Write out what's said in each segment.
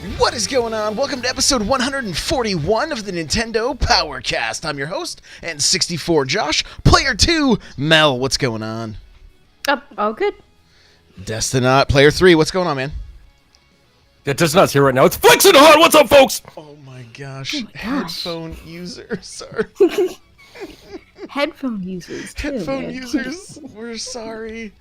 What is going on? Welcome to episode 141 of the Nintendo Powercast. I'm your host, N64 Josh. Player 2, Mel. What's going on? All good. Destinot. Player 3, what's going on, man? Yeah, Destinot's here right now. It's Flexing Hard! What's up, folks? Oh my gosh. Oh my gosh. Headphone users. Sorry. Headphone users, too. Headphone man. users. We're sorry.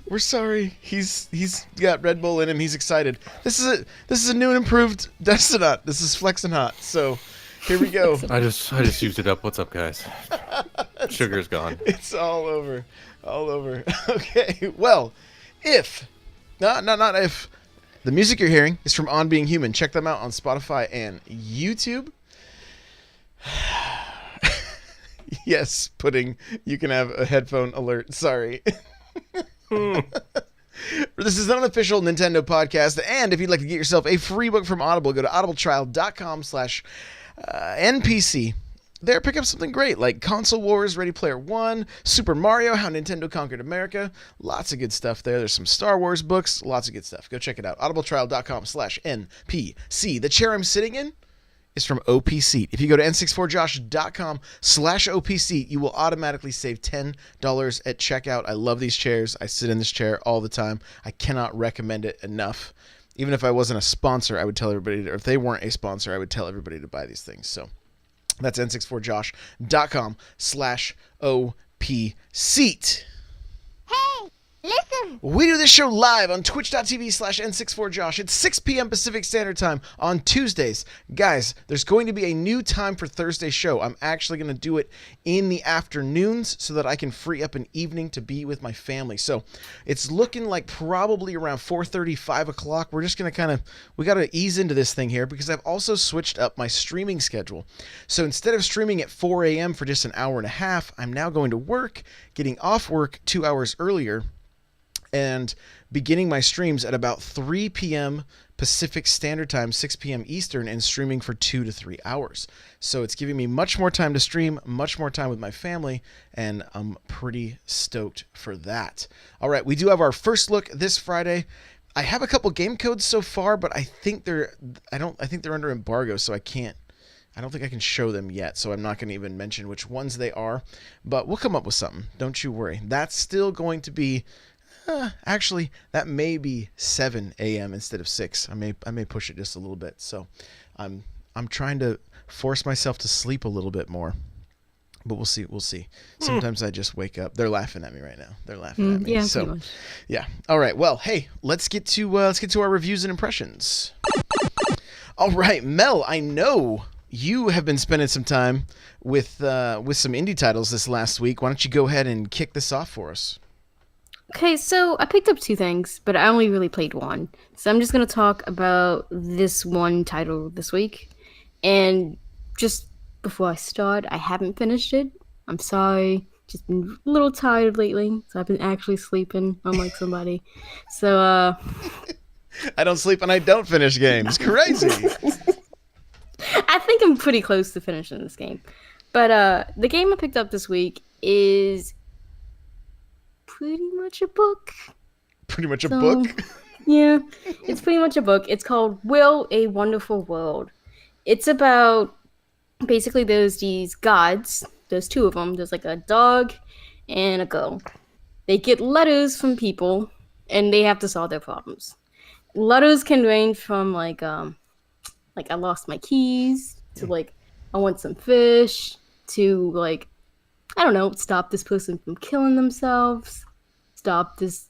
We're sorry. He's got Red Bull in him. He's excited. This is a new and improved Destinot. This is Flexing Hot. So here we go. I just used it up. What's up, guys? Sugar's gone. It's all over. All over. Okay. Well, not if. The music you're hearing is from On Being Human. Check them out on Spotify and YouTube. Yes, Pudding, you can have a headphone alert. Sorry. This is an unofficial Nintendo podcast, and if you'd like to get yourself a free book from Audible, go to audibletrial.com/NPC. There, pick up something great like Console Wars, Ready Player One, Super Mario, How Nintendo Conquered America. Lots of good stuff there. There's some Star Wars books. Lots of good stuff. Go check it out. audibletrial.com/NPC. The chair I'm sitting in is from OP Seat. If you go to n64josh.com/OP Seat, you will automatically save $10 at checkout. I love these chairs. I sit in this chair all the time. I cannot recommend it enough. Even if I wasn't a sponsor, I would tell everybody, or if they weren't a sponsor, I would tell everybody to buy these things. So that's n64josh.com/OP Seat. Hey, listen! We do this show live on twitch.tv/N64Josh. It's 6 p.m. Pacific Standard Time on Tuesdays. Guys, there's going to be a new time for Thursday's show. I'm actually going to do it in the afternoons so that I can free up an evening to be with my family. So it's looking like probably around 4:30, 5 o'clock. We're just going to we got to ease into this thing here because I've also switched up my streaming schedule. So instead of streaming at 4 a.m. for just an hour and a half, I'm now going to work, getting off work 2 hours earlier, and beginning my streams at about 3 p.m. Pacific Standard Time, 6 p.m. Eastern, and streaming for 2 to 3 hours. So it's giving me much more time to stream, much more time with my family, and I'm pretty stoked for that. All right, we do have our first look this Friday. I have a couple game codes so far, but I think they're under embargo, so I don't think I can show them yet, so I'm not going to even mention which ones they are, but we'll come up with something. Don't you worry. That's still going to be actually, that may be 7 a.m. instead of 6. I may push it just a little bit. So I'm trying to force myself to sleep a little bit more. But we'll see. Sometimes I just wake up. They're laughing at me right now. They're laughing at me. Yeah, so pretty much. yeah. All right. Well, hey, let's get to our reviews and impressions. All right, Mel, I know you have been spending some time with some indie titles this last week. Why don't you go ahead and kick this off for us? Okay, so I picked up 2 things, but I only really played 1. So I'm just going to talk about this one title this week. And just before I start, I haven't finished it. I'm sorry. Just been a little tired lately. So I've been actually sleeping, unlike somebody. So, I don't sleep and I don't finish games. Crazy. I think I'm pretty close to finishing this game. But the game I picked up this week is pretty much a book. Pretty much a book? Yeah, it's pretty much a book. It's called Will a Wonderful World. It's about, basically there's these gods. There's 2 of them. There's like a dog and a girl. They get letters from people and they have to solve their problems. Letters can range from like I lost my keys to like I want some fish to like, I don't know, stop this person from killing themselves, stop this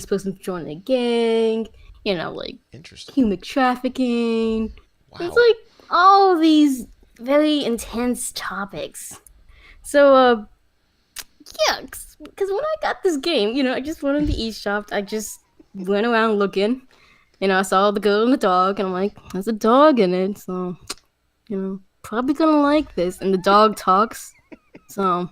person from joining a gang, like Interesting. human trafficking. Wow. It's like all these very intense topics. So, yeah, because when I got this game, I just went in the eShop, I just went around looking, I saw the girl and the dog, and I'm like, there's a dog in it, so, probably gonna like this. And the dog talks. So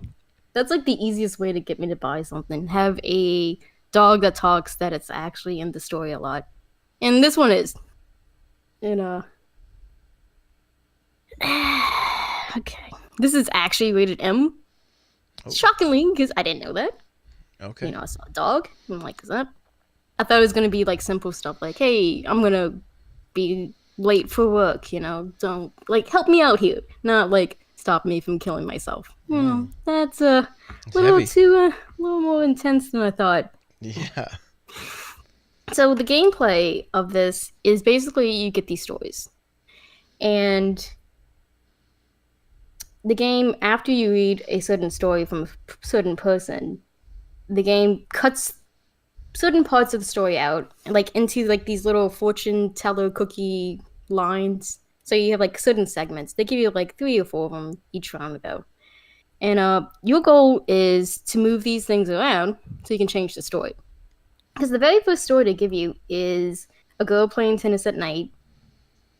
that's like the easiest way to get me to buy something. Have a dog that talks that it's actually in the story a lot. And this one is. And okay. This is actually rated M. Oh. Shockingly, because I didn't know that. Okay. I saw a dog. I'm like, is that? I thought it was gonna be like simple stuff like, hey, I'm gonna be late for work, don't like help me out here. Not like stop me from killing myself. That's a It's little heavy. too a little more intense than I thought. Yeah. So the gameplay of this is basically you get these stories. And the game, after you read a certain story from a certain person, the game cuts certain parts of the story out, like into like these little fortune teller cookie lines. So you have like certain segments. They give you like 3 or 4 of them each round though. And your goal is to move these things around so you can change the story. Because the very first story they give you is a girl playing tennis at night,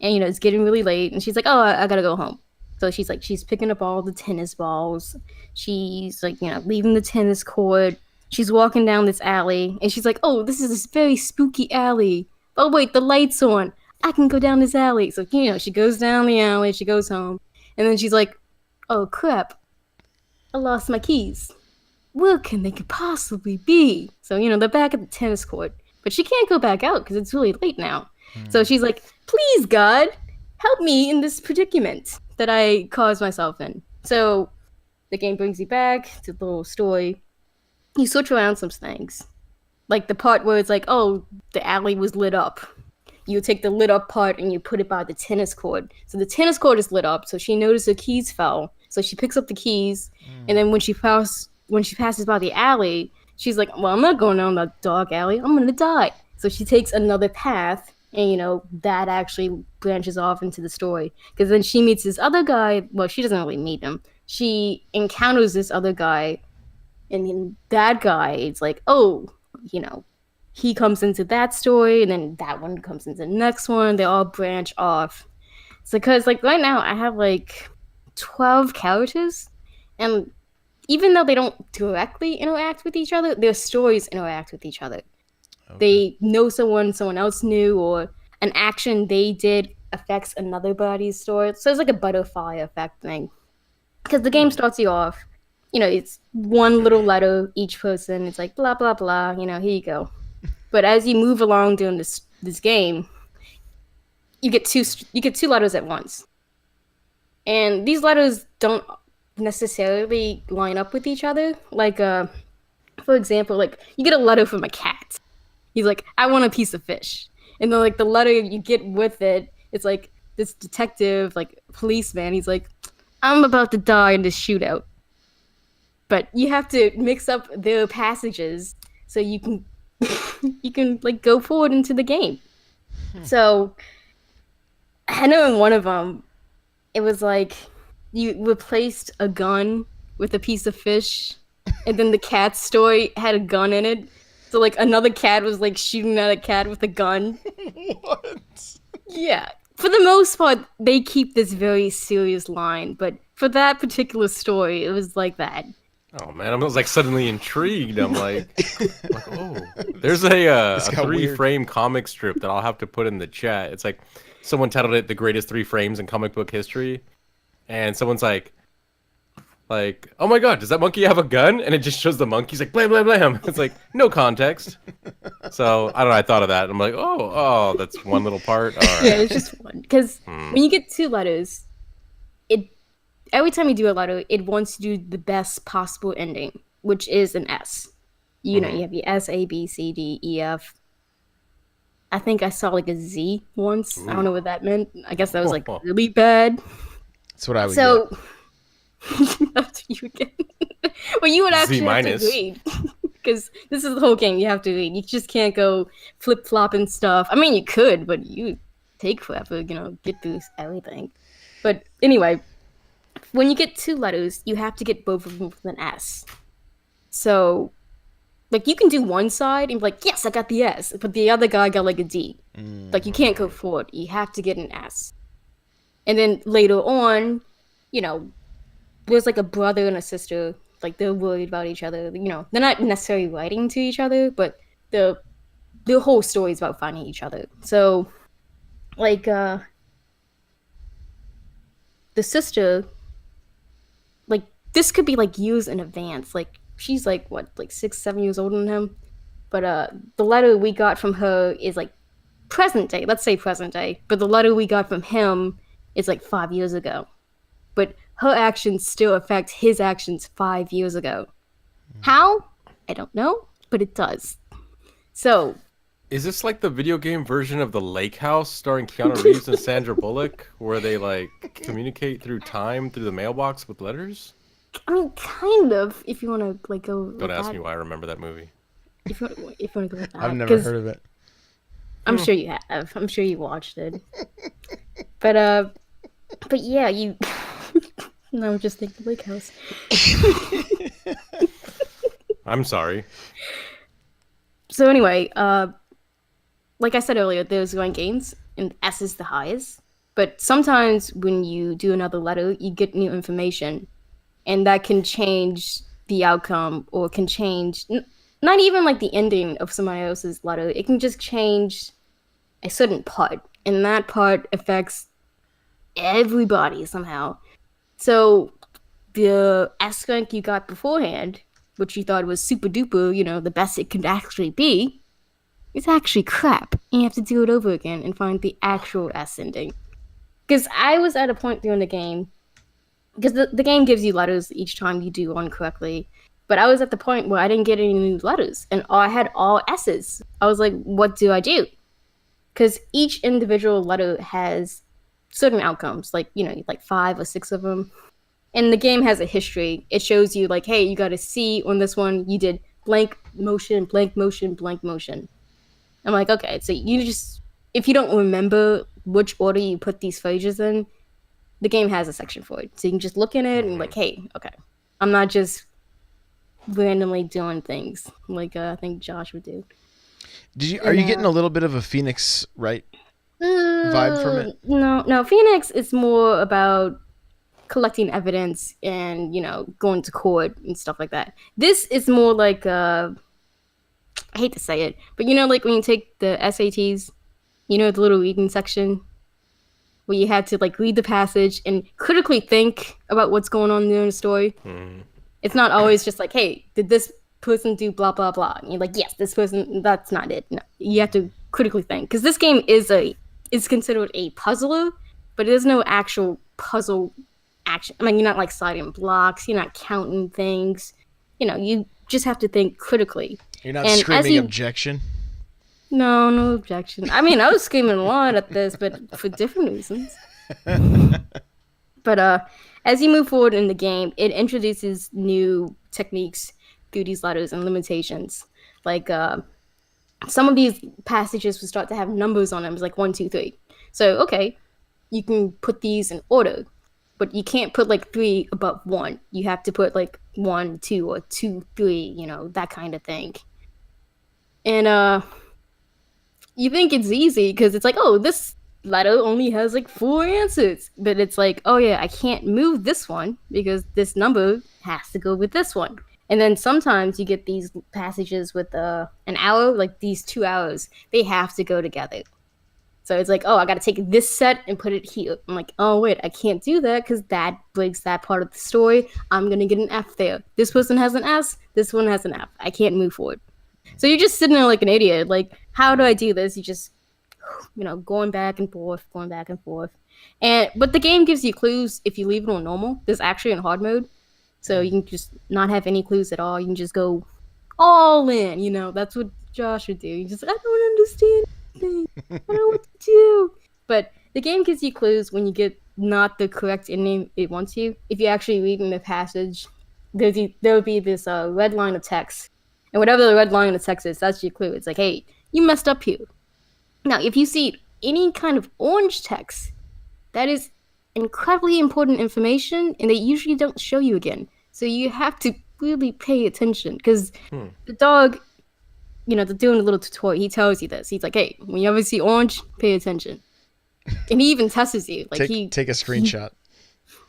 and it's getting really late, and she's like, "Oh, I gotta go home." So she's picking up all the tennis balls. She's like, leaving the tennis court. She's walking down this alley, and she's like, "Oh, this is this very spooky alley. Oh wait, the light's on. I can go down this alley." So she goes down the alley. She goes home, and then she's like, "Oh crap, I lost my keys. Where can they could possibly be?" So they're back at the tennis court, but she can't go back out because it's really late now. So she's like, "Please, God, help me in this predicament that I caused myself in." So the game brings you back to the little story. You switch around some things. Like the part where it's like, oh, the alley was lit up. You take the lit up part and you put it by the tennis court. So the tennis court is lit up, so she noticed her keys fell. So she picks up the keys, and then when she passes by the alley, she's like, "Well, I'm not going down that dark alley. I'm gonna die." So she takes another path, and that actually branches off into the story. Because then she meets this other guy. Well, she doesn't really meet him. She encounters this other guy, and then that guy is like, oh, he comes into that story, and then that one comes into the next one. They all branch off. So, because like right now, I have like 12 characters, and even though they don't directly interact with each other, their stories interact with each other. Okay. They know someone else knew, or an action they did affects another body's story. So it's like a butterfly effect thing. Because the game starts you off, it's one little letter each person. It's like blah blah blah. Here you go. But as you move along during this game, you get two letters at once, and these letters don't necessarily line up with each other. Like, for example, like you get a letter from a cat. He's like, "I want a piece of fish," and then like the letter you get with it, it's like this detective, like policeman. He's like, "I'm about to die in this shootout," but you have to mix up their passages so you can like go forward into the game. So I know in one of them, it was like you replaced a gun with a piece of fish, and then the cat story had a gun in it. So like another cat was like shooting at a cat with a gun. What? Yeah. For the most part, they keep this very serious line, but for that particular story, it was like that. Oh man, I was like suddenly intrigued. I'm like oh, there's a got weird. 3-frame comic strip that I'll have to put in the chat. It's like someone titled it "The Greatest 3 Frames in Comic Book History," and someone's like, "Oh my God, does that monkey have a gun?" And it just shows the monkey's like blam blam blam. It's like no context. So I don't know. I thought of that. And I'm like, oh, that's one little part. All right. Yeah, it's just fun because when you get 2 letters, every time you do a letter, it wants to do the best possible ending, which is an S. You have your S, A, B, C, D, E, F. I think I saw like a Z once. I don't know what that meant. I guess that was like really bad. That's what I would So after you again. Well, you would actually Z have minus. to read. Because this is the whole game. You have to read. You just can't go flip-flopping stuff. I mean, you could, but you take forever, get through everything. But anyway, when you get 2 letters, you have to get both of them with an S. So, like, you can do one side and be like, yes, I got the S. But the other guy got, like, a D. Like, you can't go forward. You have to get an S. And then later on, there's, like, a brother and a sister. Like, they're worried about each other. They're not necessarily writing to each other, but the whole story is about finding each other. So, like, the sister, like, this could be like years in advance. Like, she's like what, like 6, 7 years older than him. But the letter we got from her is like present day. Let's say present day. But the letter we got from him is like 5 years ago. But her actions still affect his actions 5 years ago. How? I don't know, but it does. So, Is this like the video game version of The Lake House starring Keanu Reeves and Sandra Bullock, where they like communicate through time through the mailbox with letters? I mean, kind of. If you want to like go. Don't ask me why I remember that movie. If you want to go with that, I've never heard of it. I'm sure you have. I'm sure you watched it. But yeah, you. No, I'm just thinking Lake House. I'm sorry. So anyway, like I said earlier, there's going games, and S is the highest. But sometimes when you do another letter, you get new information, and that can change the outcome, or can change not even like the ending of somebody else's letter. It can just change a certain part, and that part affects everybody somehow. So the S rank you got beforehand, which you thought was super duper, the best it could actually be, it's actually crap. And you have to do it over again and find the actual S ending. Because I was at a point during the game, because the game gives you letters each time you do one correctly, but I was at the point where I didn't get any new letters, and I had all S's. I was like, what do I do? Because each individual letter has certain outcomes, like 5 or 6 of them. And the game has a history. It shows you like, hey, you got a C on this one. You did blank motion, blank motion, blank motion. I'm like, okay, so you just, if you don't remember which order you put these phrases in, the game has a section for it. So you can just look in it and like, hey, okay, I'm not just randomly doing things like I think Josh would do. Are you getting a little bit of a Phoenix Wright vibe from it? No. Phoenix is more about collecting evidence and going to court and stuff like that. This is more like I hate to say it, but like when you take the SATs, the little reading section where you had to like read the passage and critically think about what's going on there in the story. It's not always just like, hey, did this person do blah blah blah, and you're like, yes, this person, that's not it. No, you have to critically think, because this game is considered a puzzler, but there's no actual puzzle action. I mean, you're not like sliding blocks, you're not counting things, you just have to think critically. You're not screaming objection? No objection. I mean, I was screaming a lot at this, but for different reasons. But as you move forward in the game, it introduces new techniques through these letters and limitations. Like some of these passages will start to have numbers on them. It's like 1, 2, 3. So okay, you can put these in order, but you can't put like 3 above 1. You have to put like 1, 2, or 2, 3. That kind of thing. And you think it's easy because it's like, oh, this letter only has like 4 answers, but it's like, oh yeah, I can't move this one because this number has to go with this one. And then sometimes you get these passages with an arrow, like these 2 arrows, they have to go together. So it's like, oh, I got to take this set and put it here. I'm like, oh wait, I can't do that because that breaks that part of the story. I'm gonna get an F there. This person has an S, this one has an F. I can't move forward. So you're just sitting there like an idiot. Like, how do I do this? You just going back and forth. But the game gives you clues if you leave it on normal. There's actually in hard mode, so you can just not have any clues at all. You can just go all in. That's what Josh would do. You just, I don't understand anything. I don't know what to do. But the game gives you clues when you get not the correct ending it wants you. If you actually read in the passage, there would be this red line of text, and whatever the red line of text is, that's your clue. It's like, hey, you messed up here. Now, if you see any kind of orange text, that is incredibly important information, and they usually don't show you again. So you have to really pay attention, because the dog, they're doing a little tutorial. He tells you this. He's like, hey, when you ever see orange, pay attention. And he even tests you. Like take a screenshot.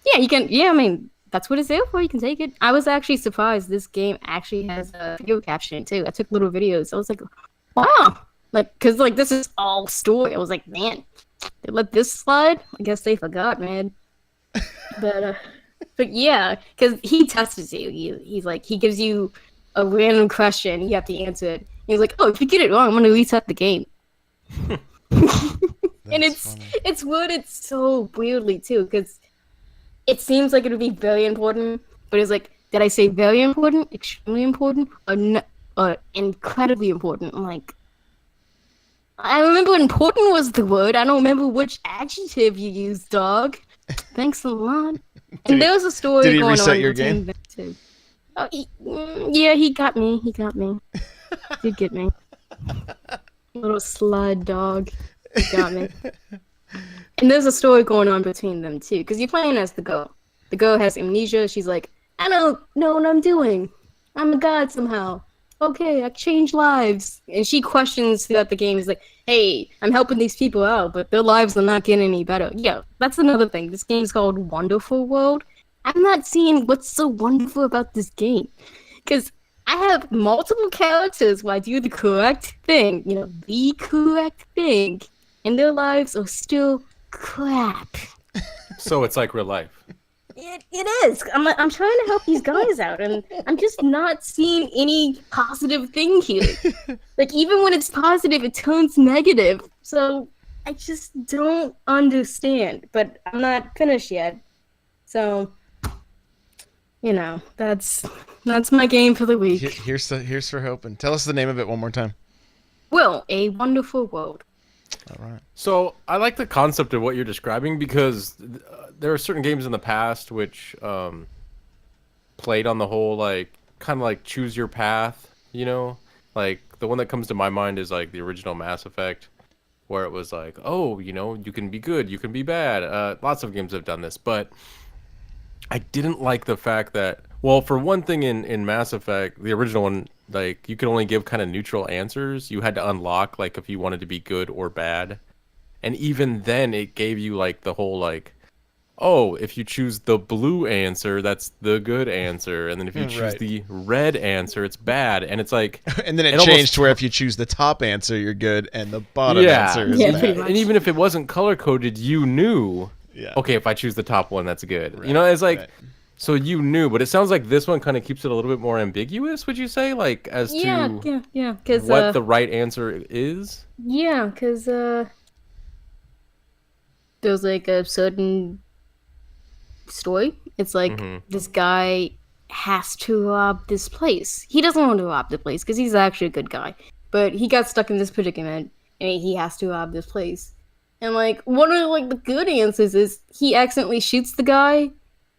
Yeah, you can. Yeah, I mean, that's what it's there for. You can take it. I was actually surprised this game actually has a video captioning too. I took little videos. I was like, wow. Like, because like this is all story. I was like, man, they let this slide? I guess they forgot, man. But yeah, because he tests you. He's like, he gives you a random question. You have to answer it. He's like, oh, if you get it wrong, I'm going to reset the game. And That's funny. it's worded so weirdly too, because it seems like it would be very important, but it's like, did I say very important, extremely important, or incredibly important? I'm like, I remember important was the word. I don't remember which adjective you used, dog. Thanks a lot. And there was a story did he going reset on your between game? them two. Oh, yeah, he got me. He got me. Did get me. Little slud dog. He got me. And there's a story going on between them too, because you're playing as the girl. The girl has amnesia. She's like, I don't know what I'm doing. I'm a god somehow. Okay, I changed lives. And she questions throughout the game. Is like, hey, I'm helping these people out, but their lives are not getting any better. Yeah, that's another thing. This game's called Wonderful World. I'm not seeing what's so wonderful about this game. Because I have multiple characters where I do the correct thing, the correct thing, and their lives are still crap. So it's like real life. It is. I'm trying to help these guys out, and I'm just not seeing any positive thing here. Like, even when it's positive, it turns negative. So I just don't understand. But I'm not finished yet. So, that's my game for the week. Here's for hoping. Tell us the name of it one more time. Will, A Wonderful World. All right. So I like the concept of what you're describing because there are certain games in the past which played on the whole kind of like choose your path, Like the one that comes to my mind is like the original Mass Effect, where it was like, oh, you can be good, you can be bad. Lots of games have done this, but I didn't like the fact that, well, for one thing in Mass Effect, the original one, like you could only give kind of neutral answers. You had to unlock like if you wanted to be good or bad. And even then it gave you like the whole like, oh, if you choose the blue answer, that's the good answer. And then if you choose Right. the red answer, it's bad. And it's like And then it almost- changed to where if you choose the top answer, you're good, and the bottom Yeah. answer is Yeah, bad. pretty much. And even if it wasn't color coded, you knew, Yeah. okay, if I choose the top one, that's good. Right, It's like, right. so you knew, but it sounds like this one kind of keeps it a little bit more ambiguous, would you say? Like, as Yeah, to yeah, because what the right answer is? there's like a certain story. It's like this guy has to rob this place. He doesn't want to rob the place because he's actually a good guy, but he got stuck in this predicament and he has to rob this place. And like one of like the good answers is he accidentally shoots the guy,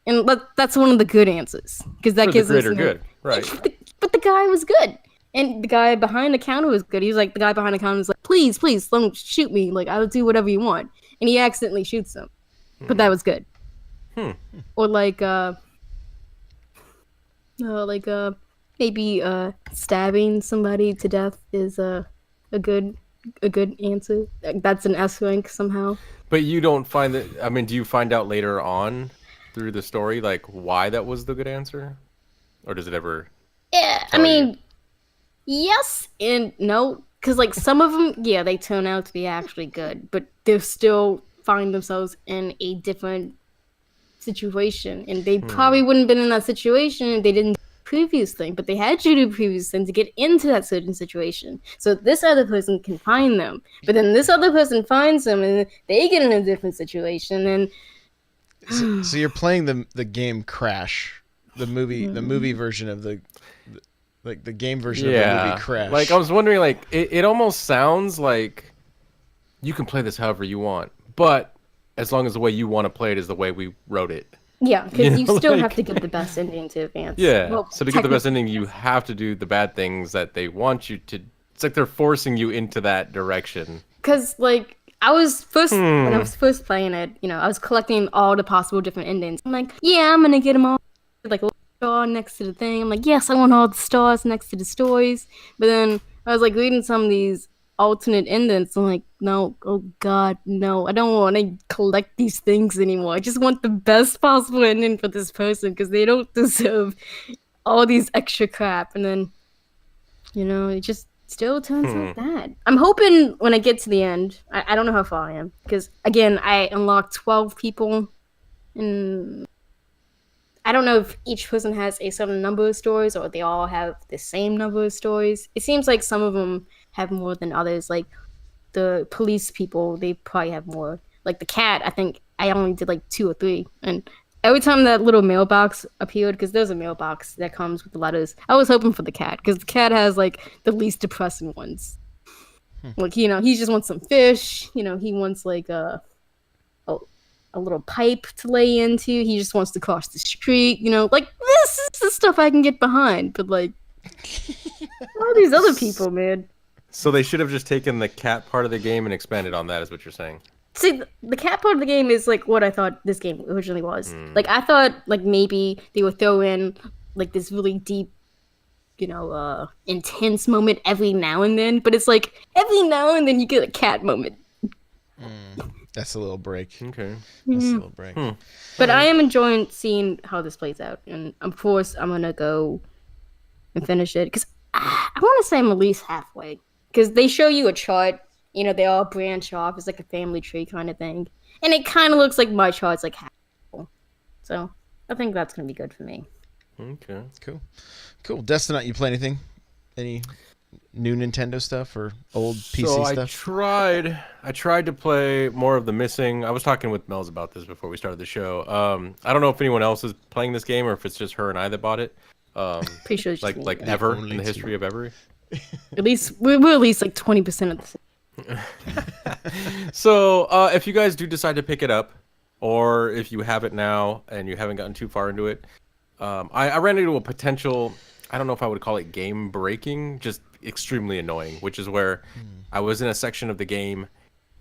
and that's one of the good answers because that For the gives us greater good, right. But the guy was good. And the guy behind the counter was good. He was like, the guy behind the counter was like, please, don't shoot me. Like, I'll do whatever you want. And he accidentally shoots him. But that was good. Or maybe stabbing somebody to death is a good answer. Like, that's an S rank somehow. But you don't find that, I mean, do you find out later on through the story, like, why that was the good answer? Or does it ever... Yeah, I tell mean, you? yes and no. Because, like, some of them, yeah, they turn out to be actually good. But they still find themselves in a different situation. And they probably wouldn't have been in that situation if they didn't do the previous thing. But they had to do the previous thing to get into that certain situation. So this other person can find them. But then this other person finds them and they get in a different situation. And So you're playing the game Crash, the movie version of the game version of the movie Crash. Like, I was wondering, like, it almost sounds like you can play this however you want, but as long as the way you want to play it is the way we wrote it. yeah, because you still like- have to get the best ending to advance. Yeah. Well, So to get the best technically- ending, you have to do the bad things that they want you to. It's like they're forcing you into that direction. Because, like, when I was first playing it, I was collecting all the possible different endings. I'm like, yeah, I'm going to get them all. Like, a little star next to the thing. I'm like, yes, I want all the stars next to the stories. But then I was, like, reading some of these alternate endings. I'm like, no, oh, God, no. I don't want to collect these things anymore. I just want the best possible ending for this person because they don't deserve all these extra crap. And then, it just still turns out bad. I'm hoping when I get to the end, I don't know how far I am, because again, I unlocked 12 people, and I don't know if each person has a certain number of stories or they all have the same number of stories. It seems like some of them have more than others. Like the police people, they probably have more. Like the cat, I think I only did like 2 or 3, and every time that little mailbox appeared, because there's a mailbox that comes with the letters, I was hoping for the cat, because the cat has like the least depressing ones. Like, you know, he just wants some fish. You know, he wants like a little pipe to lay into. He just wants to cross the street. You know, like this is the stuff I can get behind. But like all these other people, man. So they should have just taken the cat part of the game and expanded on that, is what you're saying. See, the cat part of the game is like what I thought this game originally was. Like I thought like maybe they would throw in like this really deep, you know, intense moment every now and then, but it's like every now and then you get a cat moment. That's a little break. Okay. That's a little break. But I am enjoying seeing how this plays out, and of course I'm gonna go and finish it because I want to say I'm at least halfway because they show you a chart. You know, they all branch off. It's like a family tree kind of thing, and it kind of looks like my chart's like half full. So I think that's gonna be good for me. Okay. Cool. Destinat, you play anything? Any new Nintendo stuff or old PC So stuff? I tried to play more of The Missing. I was talking with Mel's about this before we started the show. I don't know if anyone else is playing this game or if it's just her and I that bought it. Pretty sure it's just Like me. ever only in the two. history of ever. At least we're at least like 20% of the same. So if you guys do decide to pick it up, or if you have it now and you haven't gotten too far into it, I ran into a potential, I don't know if I would call it game breaking, just extremely annoying, which is where I was in a section of the game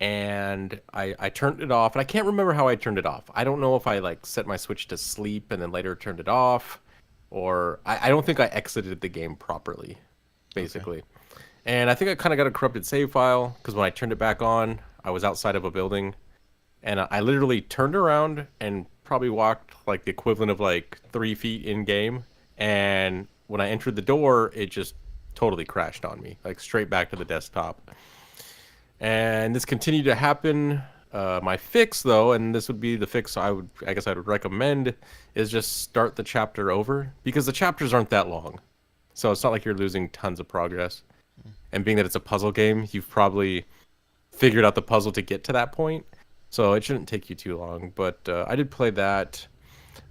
and I turned it off, and I can't remember how I turned it off. I don't know if I like set my Switch to sleep and then later turned it off, or I don't think I exited the game properly, basically. Okay. And I think I kind of got a corrupted save file because when I turned it back on, I was outside of a building, and I literally turned around and probably walked like the equivalent of like 3 feet in game, and when I entered the door, it just totally crashed on me, like straight back to the desktop. And this continued to happen. My fix, though, and this would be the fix I guess I would recommend, is just start the chapter over, because the chapters aren't that long, so it's not like you're losing tons of progress. And being that it's a puzzle game, you've probably figured out the puzzle to get to that point, so it shouldn't take you too long. But I did play that.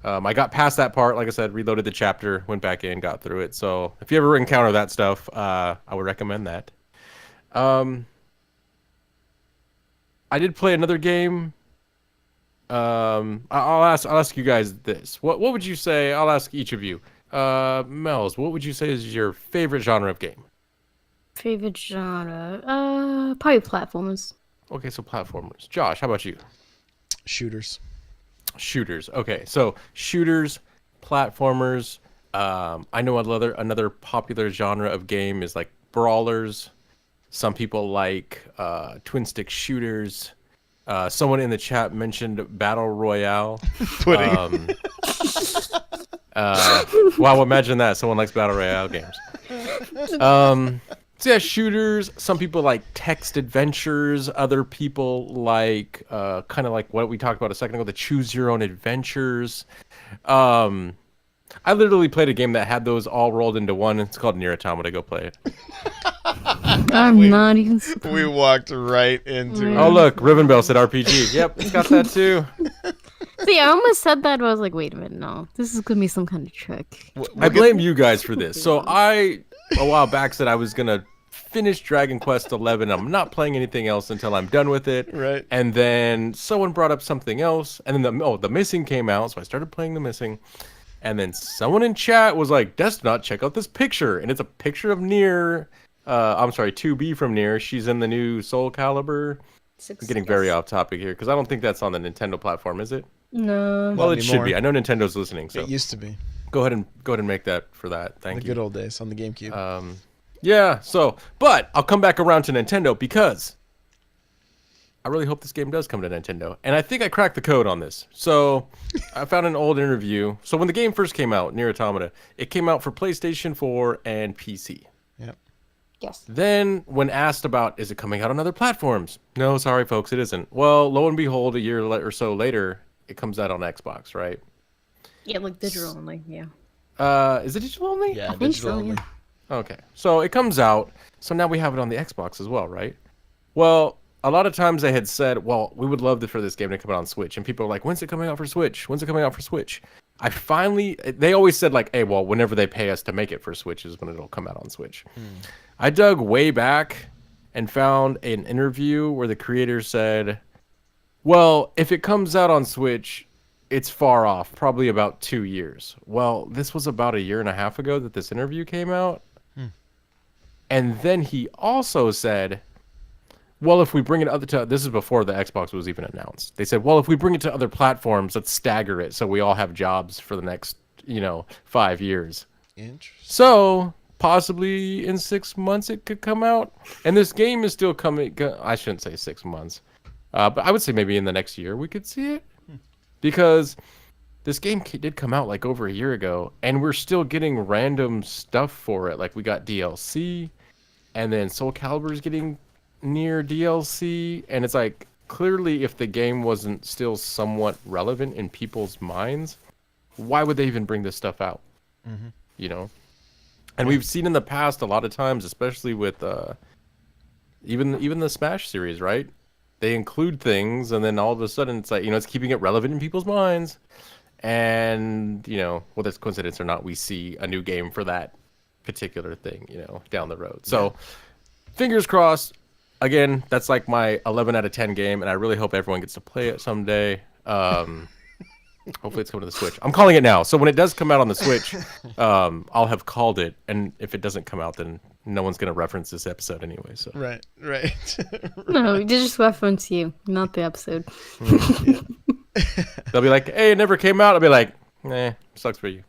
I got past that part, like I said, reloaded the chapter, went back in, got through it. So if you ever encounter that stuff, I would recommend that. I did play another game. I'll ask you guys this. What would you say? I'll ask each of you. Mel's, what would you say is your favorite genre of game? Favorite genre? Probably platformers. Okay, so platformers. Josh, how about you? Shooters. Shooters. Okay, so shooters, platformers. I know another popular genre of game is like brawlers. Some people like twin stick shooters. Someone in the chat mentioned battle royale. Pudding. Wow, imagine that. Someone likes battle royale games. So yeah, shooters. Some people like text adventures. Other people like kind of like what we talked about a second ago, the choose your own adventures. I literally played a game that had those all rolled into one. It's called Nier Automata. Go play it. I'm not even surprised. We walked right into Oh look, Ribbonbell said RPG. Yep, it's got that too. See, I almost said that, but I was like, wait a minute, no. This is going to be some kind of trick. I blame you guys for this. So a while back, said I was going to finish Dragon Quest XI. I'm not playing anything else until I'm done with it. Right. And then someone brought up something else. And then The Missing came out, so I started playing The Missing. And then someone in chat was like, Destinat, check out this picture. And it's a picture of Nier. I'm sorry, 2B from Nier. She's in the new Soul Calibur. I'm getting very off topic here, because I don't think that's on the Nintendo platform, is it? No. Well, Not it should anymore. be. I know Nintendo's listening, so It used to be. go ahead and make that for that. Thank The you. good old days on the GameCube. Yeah, so, but I'll come back around to Nintendo because I really hope this game does come to Nintendo. And I think I cracked the code on this. So I found an old interview. So when the game first came out, Nier Automata, it came out for PlayStation 4 and PC. Yep. Yes. Then when asked about, is it coming out on other platforms? No, sorry, folks, it isn't. Well, lo and behold, a year or so later, it comes out on Xbox, right? Yeah, like digital only, yeah. Is it digital only? Yeah, think digital so, only. yeah. Okay, so it comes out. So now we have it on the Xbox as well, right? Well, a lot of times they had said, well, we would love for this game to come out on Switch. And people are like, when's it coming out for Switch? When's it coming out for Switch? They always said like, hey, well, whenever they pay us to make it for Switch is when it'll come out on Switch. I dug way back and found an interview where the creator said, well, if it comes out on Switch, it's far off, probably about 2 years. Well, this was about 1.5 years ago that this interview came out. And then he also said, well, if we bring it this is before the Xbox was even announced. They said, well, if we bring it to other platforms, let's stagger it so we all have jobs for the next, 5 years. Interesting. So possibly in 6 months it could come out. And this game is still coming. I shouldn't say 6 months, but I would say maybe in the next year we could see it, because this game did come out like over 1 year ago, and we're still getting random stuff for it. Like we got DLC, and then Soul Calibur is getting near DLC, and it's like, clearly if the game wasn't still somewhat relevant in people's minds, why would they even bring this stuff out? And we've seen in the past a lot of times, especially with even the Smash series, right? They include things, and then all of a sudden it's like, it's keeping it relevant in people's minds, and whether it's coincidence or not, we see a new game for that particular thing down the road. So fingers crossed. Again, that's like my 11 out of 10 game, and I really hope everyone gets to play it someday. Hopefully it's coming to the Switch. I'm calling it now. So when it does come out on the Switch, I'll have called it. And if it doesn't come out, then no one's going to reference this episode anyway. So Right. No, we just reference you, not the episode. They'll be like, hey, it never came out. I'll be like, sucks for you.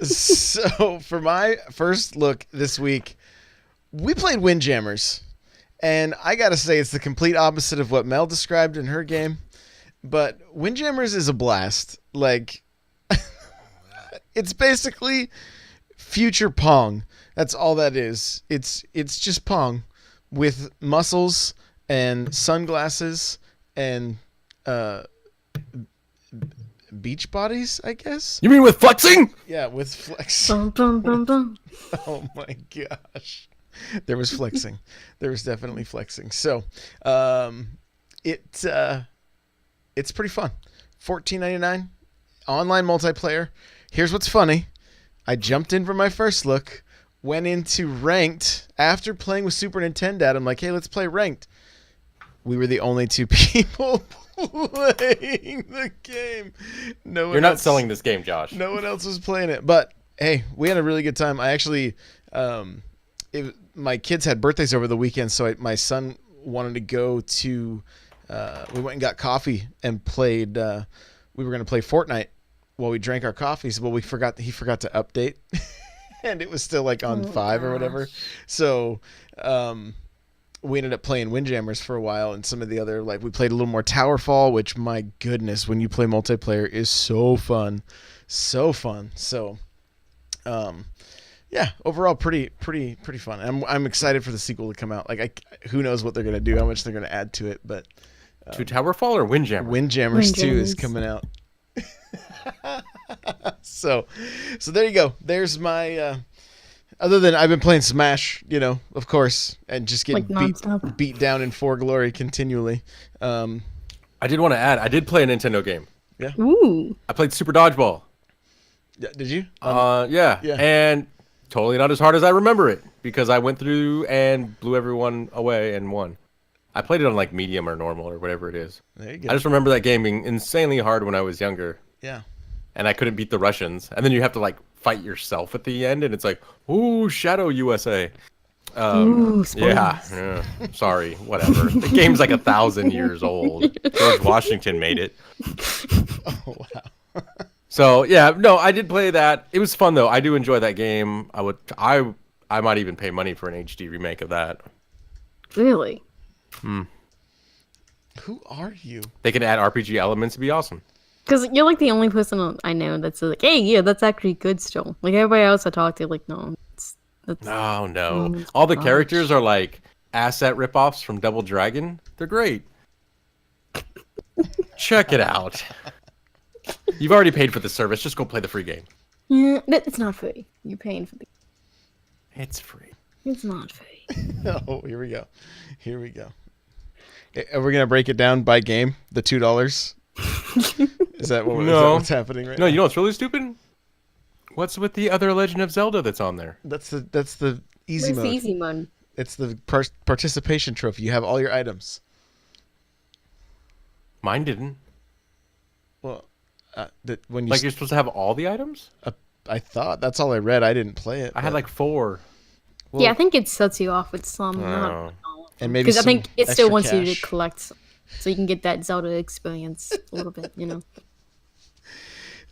So for my first look this week, we played Windjammers. And I got to say, it's the complete opposite of what Mel described in her game. But Windjammers is a blast. Like, it's basically future Pong. That's all that is. It's just Pong with muscles and sunglasses and beach bodies, I guess. You mean with flexing? Yeah, with flex. Bum, bum, bum, bum. Oh my gosh. There was flexing. There was definitely flexing. So, it's pretty fun. $14.99 online multiplayer. Here's what's funny. I jumped in for my first look, went into ranked after playing with Super Nintendo. I'm like, hey, let's play ranked. We were the only two people playing the game. You're not selling this game, Josh. No one else was playing it. But hey, we had a really good time. I actually, my kids had birthdays over the weekend, so my son wanted to go to. We went and got coffee and played. We were going to play Fortnite while we drank our coffees. Well, he forgot to update, and it was still like on 5 or whatever. So we ended up playing Windjammers for a while, and some of the other, like, we played a little more Towerfall, which, my goodness, when you play multiplayer is so fun. So yeah, overall pretty fun. I'm excited for the sequel to come out. Like, who knows what they're gonna do, how much they're gonna add to it, but To Towerfall or Windjammers? Windjammers 2 is coming out. So there you go. There's my other than I've been playing Smash, of course, and just getting Like beat down in For Glory continually. I did want to add, I did play a Nintendo game. Yeah. Ooh. I played Super Dodgeball. Yeah, did you? Yeah. And totally not as hard as I remember it, because I went through and blew everyone away and won. I played it on like medium or normal or whatever it is. There you go. I just remember that game being insanely hard when I was younger. Yeah. And I couldn't beat the Russians. And then you have to like fight yourself at the end, and it's like, ooh, Shadow USA. Ooh, yeah. Sorry, whatever. The game's like 1,000 years old. George Washington made it. Oh wow. So yeah, no, I did play that. It was fun though. I do enjoy that game. I might even pay money for an HD remake of that. Really? Who are you? They can add RPG elements to be awesome. Because you're like the only person I know that's like, hey, yeah, that's actually good still. Like everybody else I talk to, like, no, that's No. All the characters are like asset ripoffs from Double Dragon. They're great. Check it out. You've already paid for the service. Just go play the free game. Yeah, but it's not free. You're paying for the. It's free. It's not free. Oh, here we go. Are we gonna break it down by game? The $2? Is that what's happening right now? No, you know what's really stupid? What's with the other Legend of Zelda that's on there? That's the easy Where's mode. the easy one? It's the participation trophy. You have all your items. Mine didn't. Well, when you Like, you're supposed to have all the items? I thought that's all I read. I didn't play it. I had like 4. Well, Yeah, I think it sets you off with some, not Oh. with all of them. And maybe Because I think some it still extra wants you cash. to collect, so you can get that Zelda experience a little bit, you know.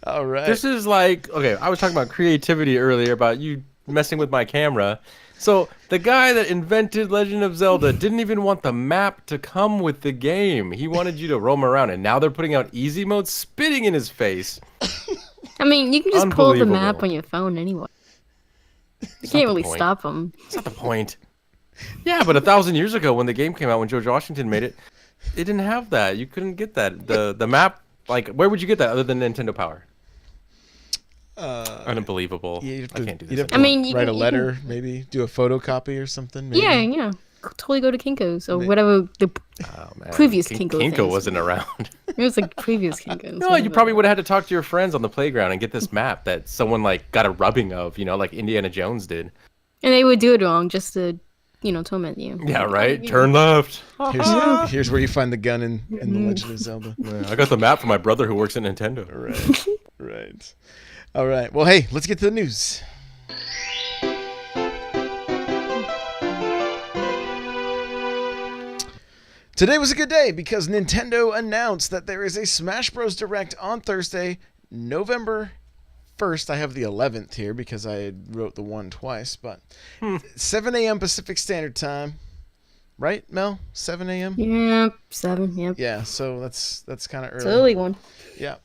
all right. This is like, okay, I was talking about creativity earlier, about you messing with my camera. So the guy that invented Legend of Zelda didn't even want the map to come with the game. He wanted you to roam around, and now they're putting out easy mode, spitting in his face. I mean, you can just pull the map Unbelievable. on your phone anyway. You not can't the really point. stop them. That's not the point. Yeah, but 1,000 years ago when the game came out, when George Washington made it, it didn't have that. You couldn't get that. The map, like, where would you get that other than Nintendo Power? Unbelievable. Yeah, I can't do you'd this. have to I mean, you write can- a you letter, maybe do a photocopy or something. Maybe. Yeah. Totally go to Kinko's or whatever the Oh, man. previous Kinko Kinko things. wasn't around. it was like previous Kinko's. No, you probably would have had to talk to your friends on the playground and get this map that someone like got a rubbing of, like Indiana Jones did. And they would do it wrong just to, torment you. Yeah, right. Turn left. Here's where you find the gun in the Legend of Zelda. Yeah, I got the map from my brother who works at Nintendo. Right. All right. Well, hey, let's get to the news. Today was a good day because Nintendo announced that there is a Smash Bros. Direct on Thursday, November 1st. I have the 11th here because I wrote the 1 twice, but 7 a.m. Pacific Standard Time. Right, Mel? 7 a.m.? Yep, 7, yep. Yeah, so that's kind of It's early. an early one. Yeah.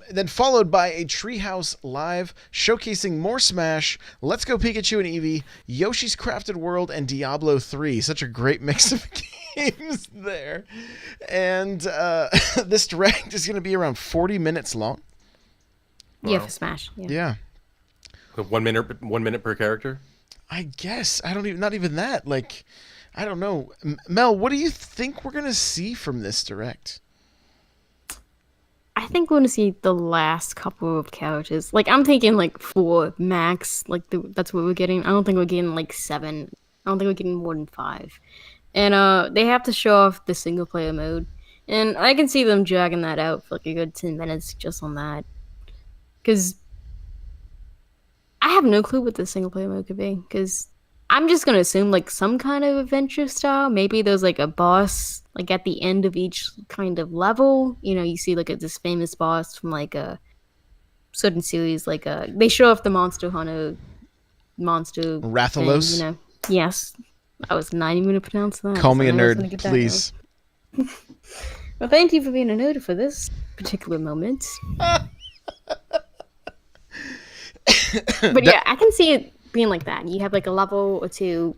Then followed by a Treehouse Live showcasing more Smash, Let's Go Pikachu and Eevee, Yoshi's Crafted World, and Diablo 3. Such a great mix of games there. And this direct is going to be around 40 minutes long. Yeah, Wow. for Smash. Yeah. Yeah. 1 minute per character. I guess. Not even that. Like, I don't know. Mel, what do you think we're going to see from this direct? I think we're going to see the last couple of characters. Like, I'm thinking, like, 4 max. Like, that's what we're getting. I don't think we're getting, like, 7. I don't think we're getting more than 5. And they have to show off the single-player mode. And I can see them dragging that out for, like, a good 10 minutes just on that. Because I have no clue what the single-player mode could be. Because I'm just going to assume, like, some kind of adventure style. Maybe there's, like, a boss, like, at the end of each kind of level. You see, like, this famous boss from, like, a certain series. Like, they show off the Monster Hunter monster Rathalos? thing, Yes. I was not even going to pronounce that. Call me a so I was gonna nerd, get that please. wrong. Well, thank you for being a nerd for this particular moment. But yeah, I can see it being like that. You have like a level or 2,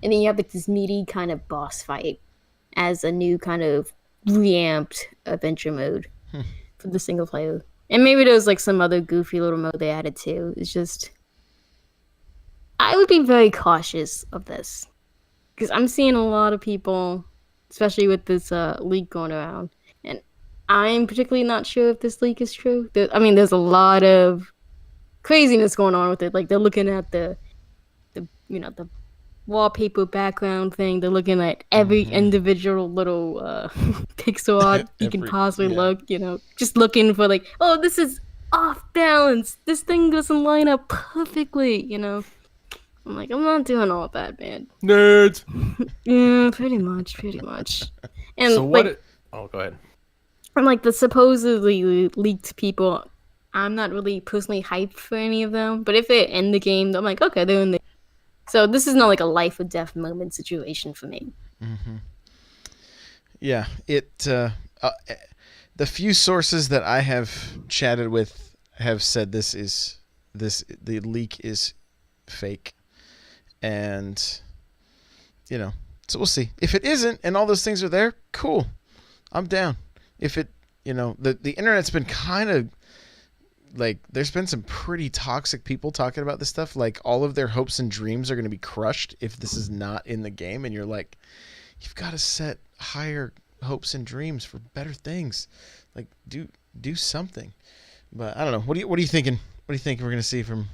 and then you have like this meaty kind of boss fight as a new kind of reamped adventure mode for the single player. And maybe there's like some other goofy little mode they added too. It's just, I would be very cautious of this because I'm seeing a lot of people, especially with this leak going around, and I'm particularly not sure if this leak is true. There's a lot of craziness going on with it. Like, they're looking at the wallpaper background thing. They're looking at every individual little pixel art you can possibly look. Just looking for like, oh, this is off balance. This thing doesn't line up perfectly. I'm like, I'm not doing all that, man. Nerds. Yeah, pretty much. And So what? Oh, go ahead. I'm like the supposedly leaked people. I'm not really personally hyped for any of them, but if they're in the game, I'm like, okay, they're in the. So this is not like a life or death moment situation for me. Mm-hmm. Yeah, the few sources that I have chatted with have said the leak is fake, and so we'll see. If it isn't, and all those things are there, cool, I'm down. If it, the internet's been kind of. Like, there's been some pretty toxic people talking about this stuff. Like, all of their hopes and dreams are going to be crushed if this is not in the game. And you're like, you've got to set higher hopes and dreams for better things. Like do something. But I don't know. What are you thinking? What do you think we're gonna see from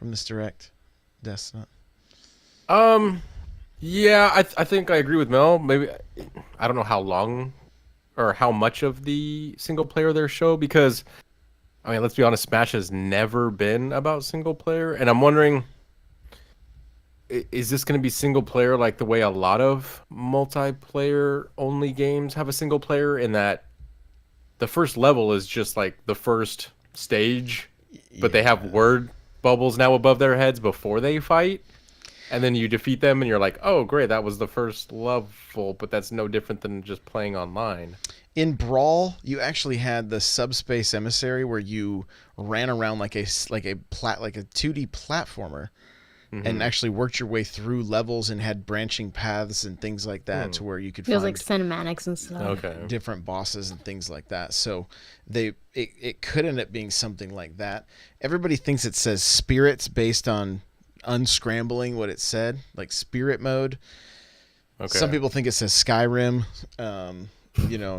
this direct, Destinot? Yeah, I think I agree with Mel. Maybe I don't know how long or how much of the single player their show, because I mean, let's be honest, Smash has never been about single player, and I'm wondering, is this going to be single player like the way a lot of multiplayer only games have a single player, in that the first level is just like the first stage, but they have word bubbles now above their heads before they fight? And then you defeat them, and you're like, "Oh, great! That was the first level." But that's no different than just playing online. In Brawl, you actually had the Subspace Emissary, where you ran around like a 2D platformer, and actually worked your way through levels and had branching paths and things like that, to where you could Feels find like cinematics and stuff. Okay. different bosses and things like that. So it could end up being something like that. Everybody thinks it says spirits based on unscrambling what it said, like spirit mode. Okay. Some people think it says Skyrim,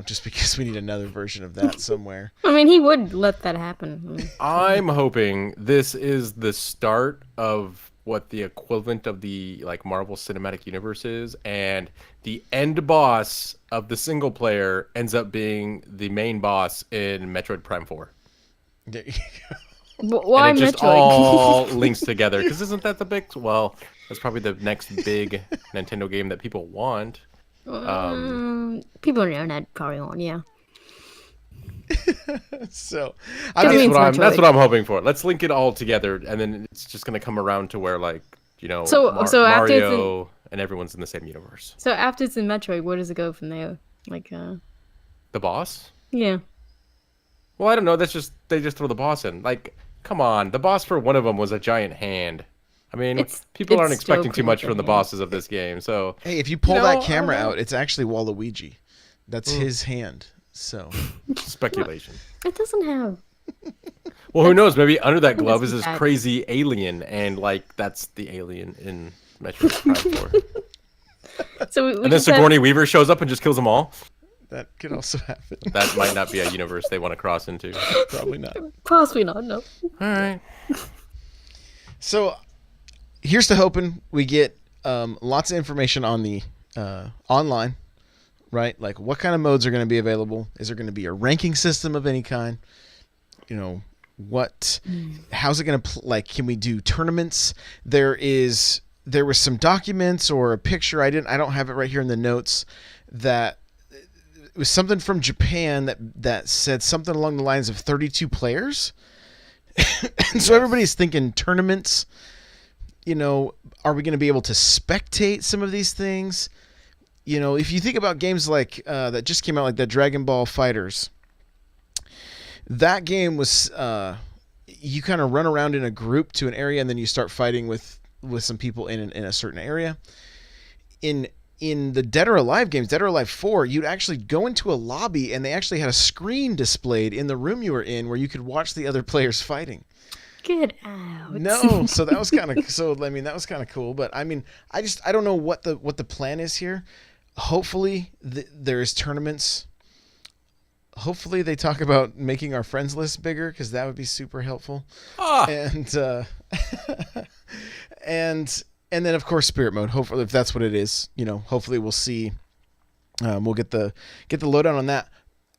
just because we need another version of that somewhere. I mean, he would let that happen. I'm hoping this is the start of what the equivalent of the like Marvel Cinematic Universe is, and the end boss of the single player ends up being the main boss in Metroid Prime 4. There you go. Why And it just Metroid? all links together, because isn't that the big? Well, that's probably the next big Nintendo game that people want. People on the internet probably won't. Yeah. So I mean, That's Metroid. what I'm hoping for. Let's link it all together, and then it's just gonna come around to where, like, So after it's Mario and everyone's in the same universe. So after it's in Metroid, where does it go from there? Like, The boss? yeah. Well, I don't know. They just throw the boss in. Like, come on, the boss for one of them was a giant hand. I mean, people aren't it's still expecting too cool much with from the the bosses of this game. So hey, if you pull I that don't camera know. out, it's actually Waluigi. That's his hand. So speculation. It doesn't have. Well, who knows? Maybe under that glove is That's this bad. crazy alien, and like that's the alien in Metroid Prime 4. So we And then just have- Sigourney Weaver shows up and just kills them all. that could also happen. That might not be a universe they want to cross into. Probably not. Possibly not. No. All right. So here's to hoping we get lots of information on the online, right? Like what kind of modes are going to be available? Is there going to be a ranking system of any kind? How's it going to like? Can we do tournaments? There was some documents or a picture. I don't have it right here in the notes. That it was something from Japan that said something along the lines of 32 players. And so everybody's thinking tournaments. Are we going to be able to spectate some of these things? If you think about games like that just came out, like the Dragon Ball Fighters, that game was you kind of run around in a group to an area, and then you start fighting with some people in a certain area. In the Dead or Alive games, Dead or Alive 4, you'd actually go into a lobby, and they actually had a screen displayed in the room you were in where you could watch the other players fighting. Get out. No, so that was kind of that was kind of cool. But I mean, I don't know what the plan is here. Hopefully, there is tournaments. Hopefully, they talk about making our friends list bigger, because that would be super helpful. And and then of course spirit mode. Hopefully, if that's what it is, hopefully we'll see. We'll get the lowdown on that.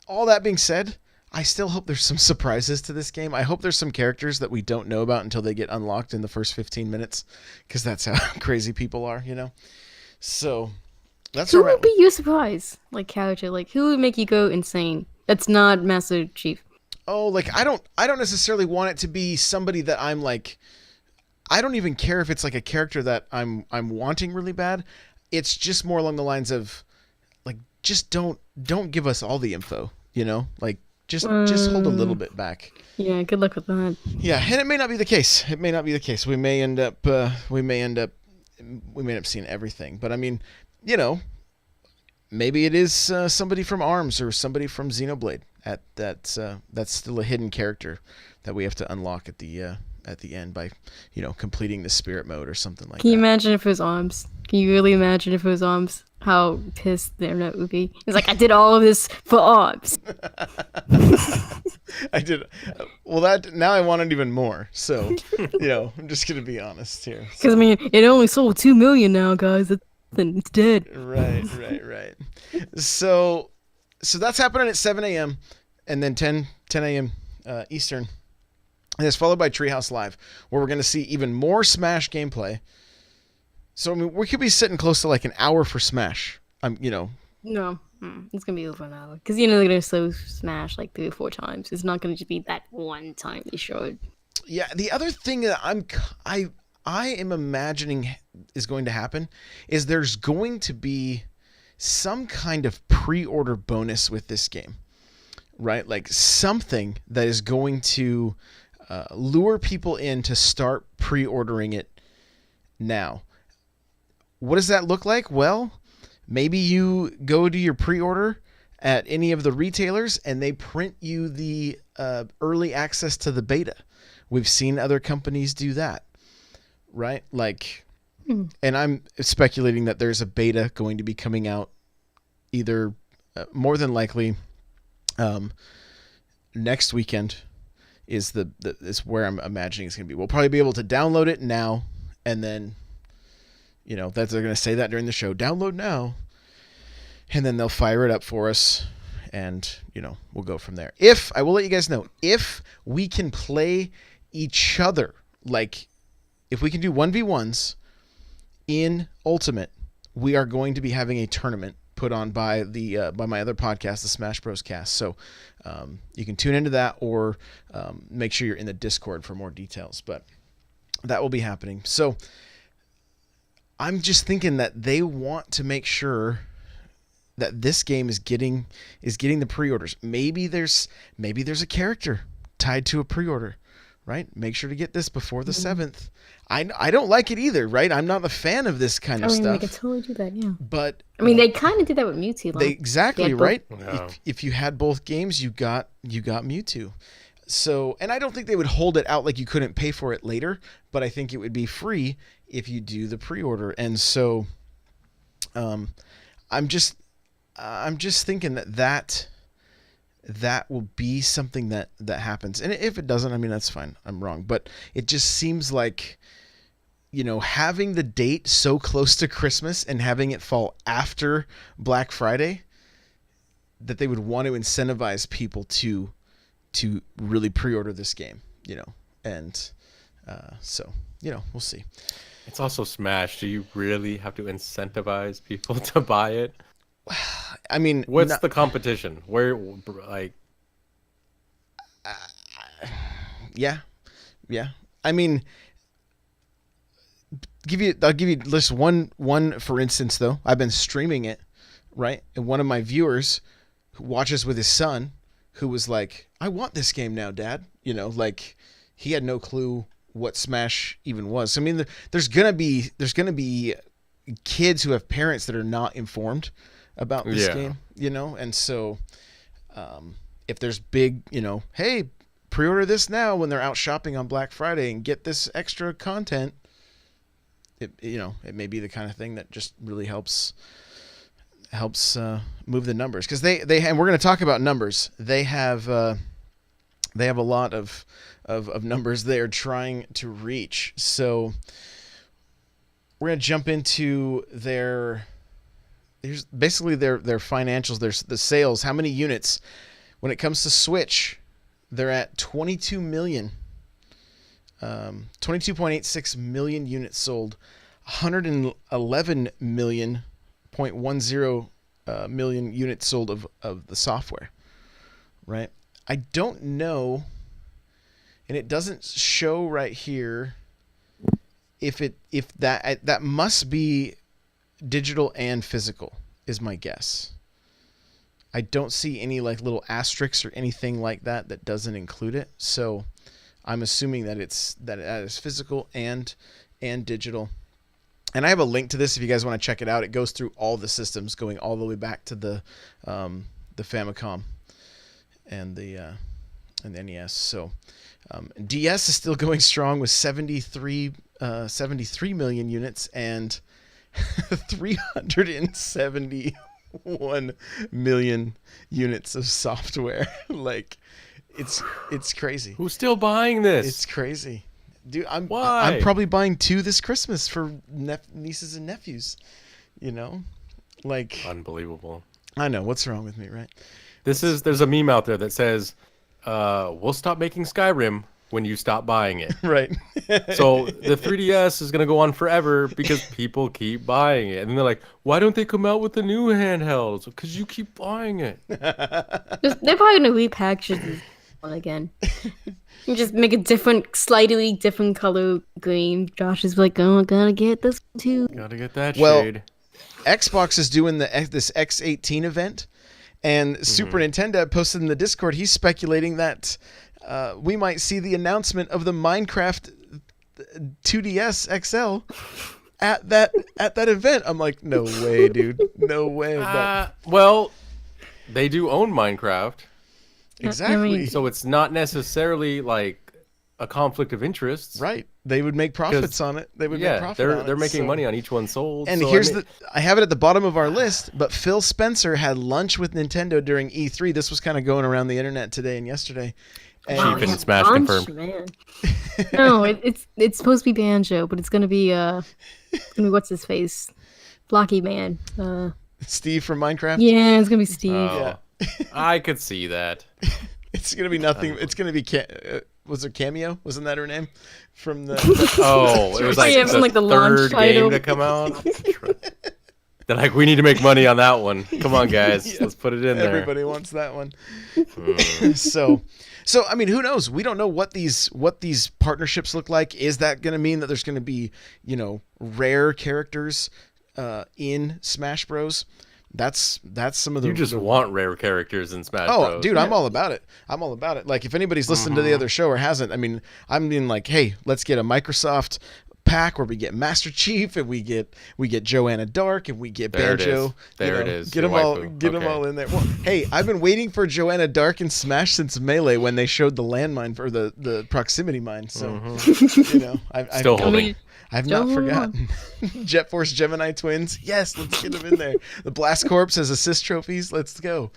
All that being said, I still hope there's some surprises to this game. I hope there's some characters that we don't know about until they get unlocked in the first 15 minutes, because that's how crazy people are, So that's Who where would be your surprise? Like character? Like who would make you go insane? That's not Master Chief. Oh, like I don't necessarily want it to be somebody that I'm like. I don't even care if it's like a character that I'm wanting really bad. It's just more along the lines of, like, just don't give us all the info. Like just hold a little bit back. Yeah, good luck with that. Yeah, and it may not be the case. We may end up seeing everything. But I mean, maybe it is somebody from ARMS or somebody from Xenoblade. That's still a hidden character that we have to unlock at the at the end by, completing the spirit mode or something like Can you that. imagine if it was Arms? Can you really imagine if it was Arms? How pissed the internet would be. It's like, I did all of this for Arms. I did. Well, now I want it even more. So, I'm just gonna be honest here. Because, I mean, it only sold 2 million now, guys. It's dead. Right. So that's happening at 7 a.m. and then 10 a.m. Eastern. And it's followed by Treehouse Live, where we're going to see even more Smash gameplay. So, I mean, we could be sitting close to like an hour for Smash. No, it's gonna be over an hour. Because they're gonna slow Smash like 3 or 4 times. It's not gonna just be that one time they showed. Yeah, the other thing that I am imagining is going to happen is there's going to be some kind of pre-order bonus with this game, right? Like something that is going to lure people in to start pre-ordering it now. What does that look like? Well, maybe you go to your pre-order at any of the retailers and they print you the early access to the beta. We've seen other companies do that, right? Like, and I'm speculating that there's a beta going to be coming out either more than likely next weekend is is where I'm imagining it's going to be. We'll probably be able to download it now, and then, they're going to say that during the show, download now, and then they'll fire it up for us, and, we'll go from there. I will let you guys know, if we can play each other, like, if we can do 1v1s in Ultimate, we are going to be having a tournament put on by by my other podcast, the Smash Bros. Cast. So you can tune into that or make sure you're in the Discord for more details. But that will be happening. So I'm just thinking that they want to make sure that this game is getting the pre-orders. Maybe there's a character tied to a pre-order, right? Make sure to get this before the 7th. I don't like it either, right? I'm not a fan of this kind of stuff. They could totally do that, yeah. But they kind of did that with Mewtwo. Exactly, right? Yeah. If you had both games, you got Mewtwo. So, and I don't think they would hold it out like you couldn't pay for it later, but I think it would be free if you do the pre-order. And so, I'm just thinking that will be something that happens. And if it doesn't, I mean, that's fine. I'm wrong. But it just seems like, having the date so close to Christmas and having it fall after Black Friday, that they would want to incentivize people to really pre-order this game, and so, we'll see. It's also Smash. Do you really have to incentivize people to buy it? I mean, what's the competition? Where, like, yeah. I mean, I'll give you just one for instance though. I've been streaming it, right? And one of my viewers who watches with his son, who was like, "I want this game now, Dad." Like he had no clue what Smash even was. I mean, there's gonna be kids who have parents that are not informed about this game, and so if there's big, hey, pre-order this now when they're out shopping on Black Friday and get this extra content, it may be the kind of thing that just really helps move the numbers, because they and we're going to talk about numbers. They have a lot of numbers they are trying to reach. So we're going to jump into here's basically their financials. There's the sales, how many units. When it comes to Switch, they're at 22 million. 22.86 million units sold, 111 million, 0.10 million units sold of the software, right? I don't know, and it doesn't show right here if that must be digital and physical is my guess. I don't see any like little asterisks or anything like that doesn't include it. So I'm assuming that it is physical and digital. And I have a link to this if you guys want to check it out. It goes through all the systems, going all the way back to the Famicom and the and the NES. So DS is still going strong with 73 million units and 371 million units of software. Like, it's crazy. Who's still buying this? It's crazy. Dude, Why? I'm probably buying 2 this Christmas for nieces and nephews. You know? Like, Unbelievable. I know. What's wrong with me, right? There's a meme out there that says, we'll stop making Skyrim when you stop buying it. Right. So the 3DS is going to go on forever because people keep buying it. And then they're like, why don't they come out with the new handhelds? Because you keep buying it. They're probably gonna repackage this one again. And just make a slightly different color green. Josh is like, oh, I gotta get this one too. Gotta get that Well, shade. Xbox is doing this X18 event, and Super Nintendo posted in the Discord. He's speculating that we might see the announcement of the Minecraft 2DS XL at that event. I'm like, no way, dude, no way. But Well, they do own Minecraft, exactly, so it's not necessarily like a conflict of interests. right. They would make profits on it. They would make Yeah, profit on it. they're making So- money on each one sold. And so, here's I mean, I have it at the bottom of our list, but Phil Spencer had lunch with Nintendo during E3. This was kind of going around the internet today and yesterday. And Chief and Smash Punch, confirmed. Man. No, it's supposed to be Banjo, but it's gonna be what's his face, Blocky Man. Steve from Minecraft. Yeah, it's gonna be Steve. Oh, I could see that. It's gonna be nothing. It's gonna be. Was it Cameo? Wasn't that her name? From the. Oh, it was like, Yeah, from, like, the launch third title. game to come out. They're like, we need to make money on that one. Come on, guys, Yeah. let's put it in there. Everybody wants that one. So I mean, who knows? We don't know what these partnerships look like. Is that going to mean that there's going to be, rare characters in Smash Bros? That's some of the. You just want rare characters in Smash Oh, Bros. dude, I'm all about it. I'm all about it. Like, if anybody's listened to the other show or hasn't, I mean, I'm being like, hey, let's get a Microsoft pack where we get Master Chief and we get Joanna Dark and we get There it Banjo. is. There it is. Get Your them all. waifu. Get them Okay. all in there. Well, hey, I've been waiting for Joanna Dark in Smash since Melee when they showed the landmine for the proximity mine. So I've Still holding. I've not Still forgotten. Jet Force Gemini twins. Yes, let's get them in there. The Blast Corps as assist trophies. Let's go.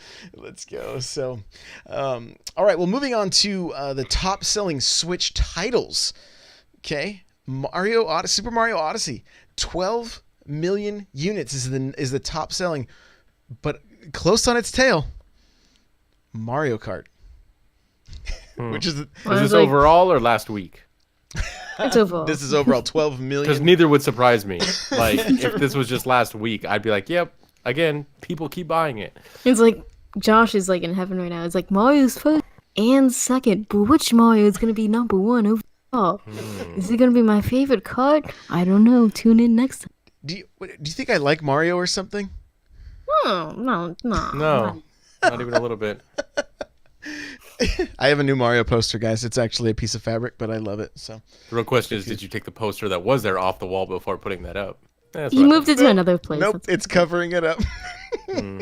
So, all right. Well, moving on to the top selling Switch titles. Okay. Super Mario Odyssey. 12 million units is the top selling, but close on its tail. Mario Kart. Which is Is this overall or last week? It's overall. this is overall 12 Because million. neither would surprise me. Like, if this was just last week, I'd be like, yep, again, people keep buying it. It's like Josh is like in heaven right now. It's like Mario's first and second, but which Mario is gonna be number one overall? Is it gonna be my favorite card? I don't know. Tune in next time. Do you think I like Mario or something? No. No, not even a little bit. I have a new Mario poster, guys. It's actually a piece of fabric, but I love it. So The real question is, did you take the poster that was there off the wall before putting that up? That's You what I moved it to another place. nope, it's covering it up.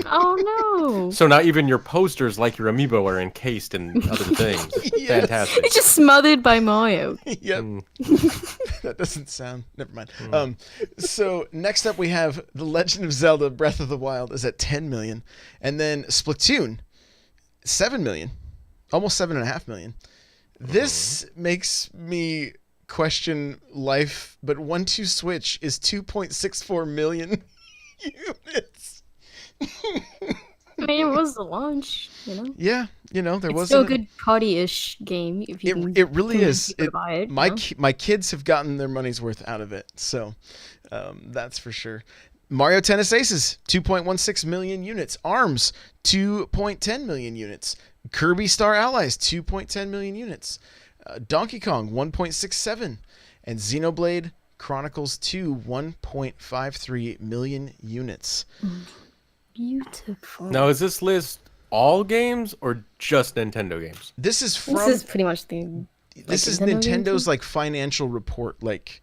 Oh no! So not even your posters, like your amiibo, are encased in other things. Yes. Fantastic. It's just smothered by Mario. Yep. That doesn't sound. Never mind. So next up we have The Legend of Zelda: Breath of the Wild is at 10 million, and then Splatoon, 7 million, almost 7.5 million. This makes me question life, but 1-2 Switch is 2.64 million units. I mean, it was the launch, you know. Yeah, there It's was still a good party-ish game. If you can It really convince is. people to buy it. My you know? my kids have gotten their money's worth out of it, so that's for sure. Mario Tennis Aces, 2.16 million units. ARMS, 2.10 million units. Kirby Star Allies, 2.10 million units. Donkey Kong, 1.67. And Xenoblade Chronicles 2, 1.53 million units. Beautiful. Now, is this list all games or just Nintendo games? This is from This is pretty much the. this is Nintendo Nintendo's games? like financial report, like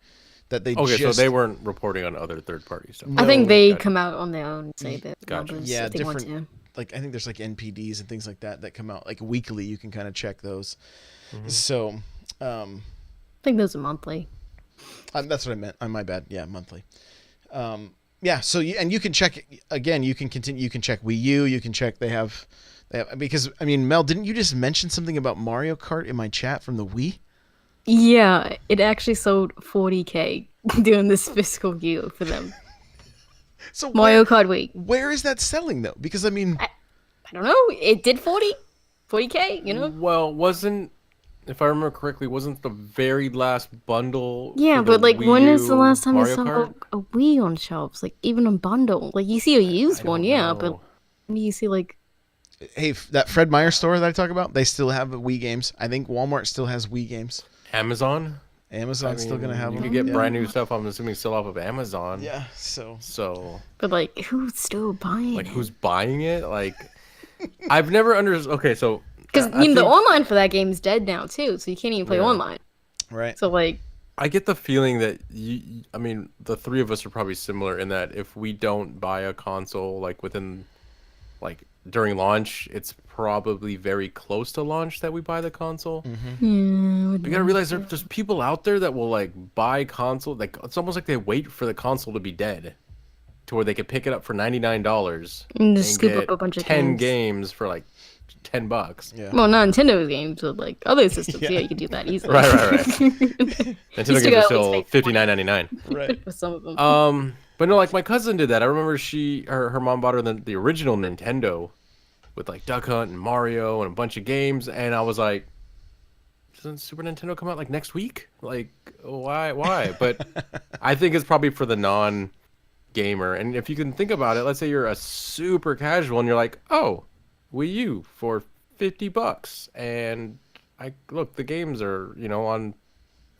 that they Okay, just so they weren't reporting on other third-party stuff. I think No, they gotcha. come out on their own and say the Gotcha. numbers Yeah, if they want to. like I think there's like NPDs and things like that come out like weekly. You can kind of check those. So I think those are monthly. that's what I meant. My bad. Yeah, monthly. Yeah. So you can check again. You can continue. You can check Wii U. You can check. They have because I mean, Mel, didn't you just mention something about Mario Kart in my chat from the Wii? Yeah, it actually sold 40K during this fiscal year for them. So Mario Kart Wii. Where is that selling though? Because I mean, I don't know. It did 40K. You know. Well, if I remember correctly, wasn't the very last bundle? Yeah, for the but like, Wii when is U the last time you Mario saw Kart? a Wii on shelves? Like, even a bundle. Like, you see a used one, don't yeah, know. but when do you see like? hey, that Fred Meyer store that I talk about, they still have Wii games. I think Walmart still has Wii games. Amazon? Amazon's still gonna have You them. could get yeah. brand new stuff. I'm assuming still off of Amazon. Yeah. So So, But like, who's still buying like, it? who's buying it? Like, I've never understood. Okay, so Because I the think- online for that game is dead now too, so you can't even play Yeah. online. right. So like, I get the feeling that I mean, the three of us are probably similar in that if we don't buy a console like within, like during launch, it's probably very close to launch that we buy the console. You gotta realize there's people out there that will like buy console. Like it's almost like they wait for the console to be dead, to where they could pick it up for $99 and just scoop get up a bunch of 10 games. games for like $10. Yeah. Well, not Nintendo games, but like other systems. Yeah. Yeah, you could do that easily. Right. Nintendo Nintendo still games are gotta still at least pay $59.99. Right. for some of them. But no, like my cousin did that. I remember her mom bought her the original Nintendo with like Duck Hunt and Mario and a bunch of games, and I was like, doesn't Super Nintendo come out like next week? Like, why? But I think it's probably for the non-gamer. And if you can think about it, let's say you're a super casual and you're like, oh, Wii U for $50, and look, the games are on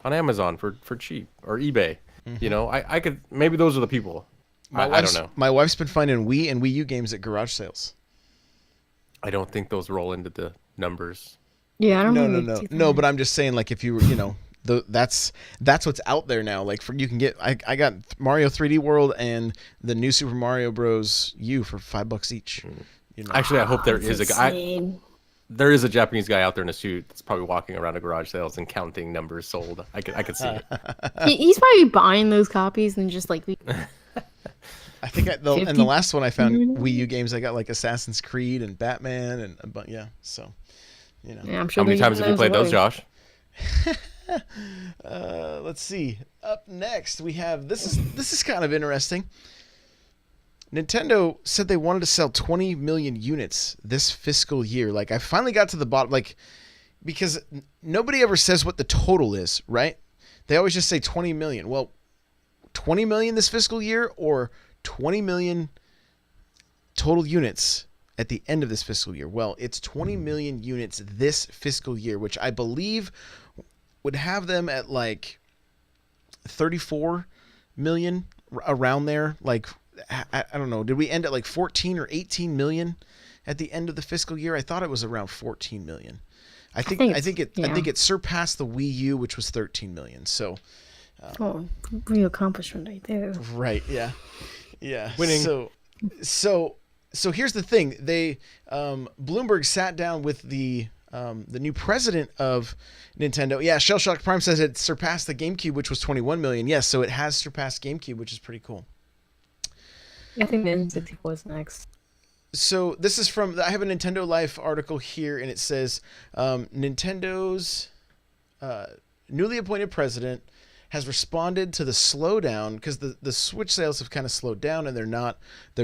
Amazon for cheap, or eBay. I could, maybe those are the people. I don't know. My wife's been finding Wii and Wii U games at garage sales. I don't think those roll into the numbers. Yeah, I don't know. No. But I'm just saying, like, if you were, that's what's out there now. Like, you can get. I got Mario 3D World and the new Super Mario Bros. U for $5 each. Actually, I hope there is a guy. Insane. There is a Japanese guy out there in a suit that's probably walking around a garage sales and counting numbers sold. I could see it. He's probably buying those copies and just like. I think and the last one I found Wii U games. I got like Assassin's Creed and Batman and yeah. So, Yeah, I'm sure. How many times have you played those, Josh? Let's see. Up next, we have this is kind of interesting. Nintendo said they wanted to sell 20 million units this fiscal year. Like, I finally got to the bottom, like, because nobody ever says what the total is, right? They always just say 20 million. Well, 20 million this fiscal year or 20 million total units at the end of this fiscal year? Well, it's 20 million units this fiscal year, which I believe would have them at like 34 million, around there. Like, I don't know. Did we end at like 14 or 18 million at the end of the fiscal year? I thought it was around 14 million. I think it surpassed the Wii U, which was 13 million. So, real accomplishment right there. right, yeah. Winning. So here's the thing. They Bloomberg sat down with the new president of Nintendo. Yeah, Shell Shock Prime says it surpassed the GameCube, which was 21 million. Yes, so it has surpassed GameCube, which is pretty cool. I think the N64 is next. So this is from, I have a Nintendo Life article here, and it says Nintendo's newly appointed president has responded to the slowdown, because the Switch sales have kind of slowed down, and they're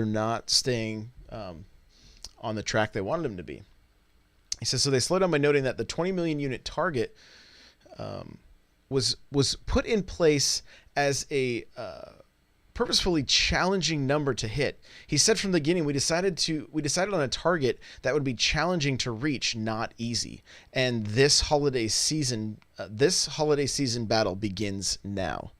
not staying on the track they wanted them to be. He says, so they slowed down by noting that the 20 million unit target was put in place as a purposefully challenging number to hit. He said from the beginning, we decided on a target that would be challenging to reach, not easy. And this holiday season battle begins now.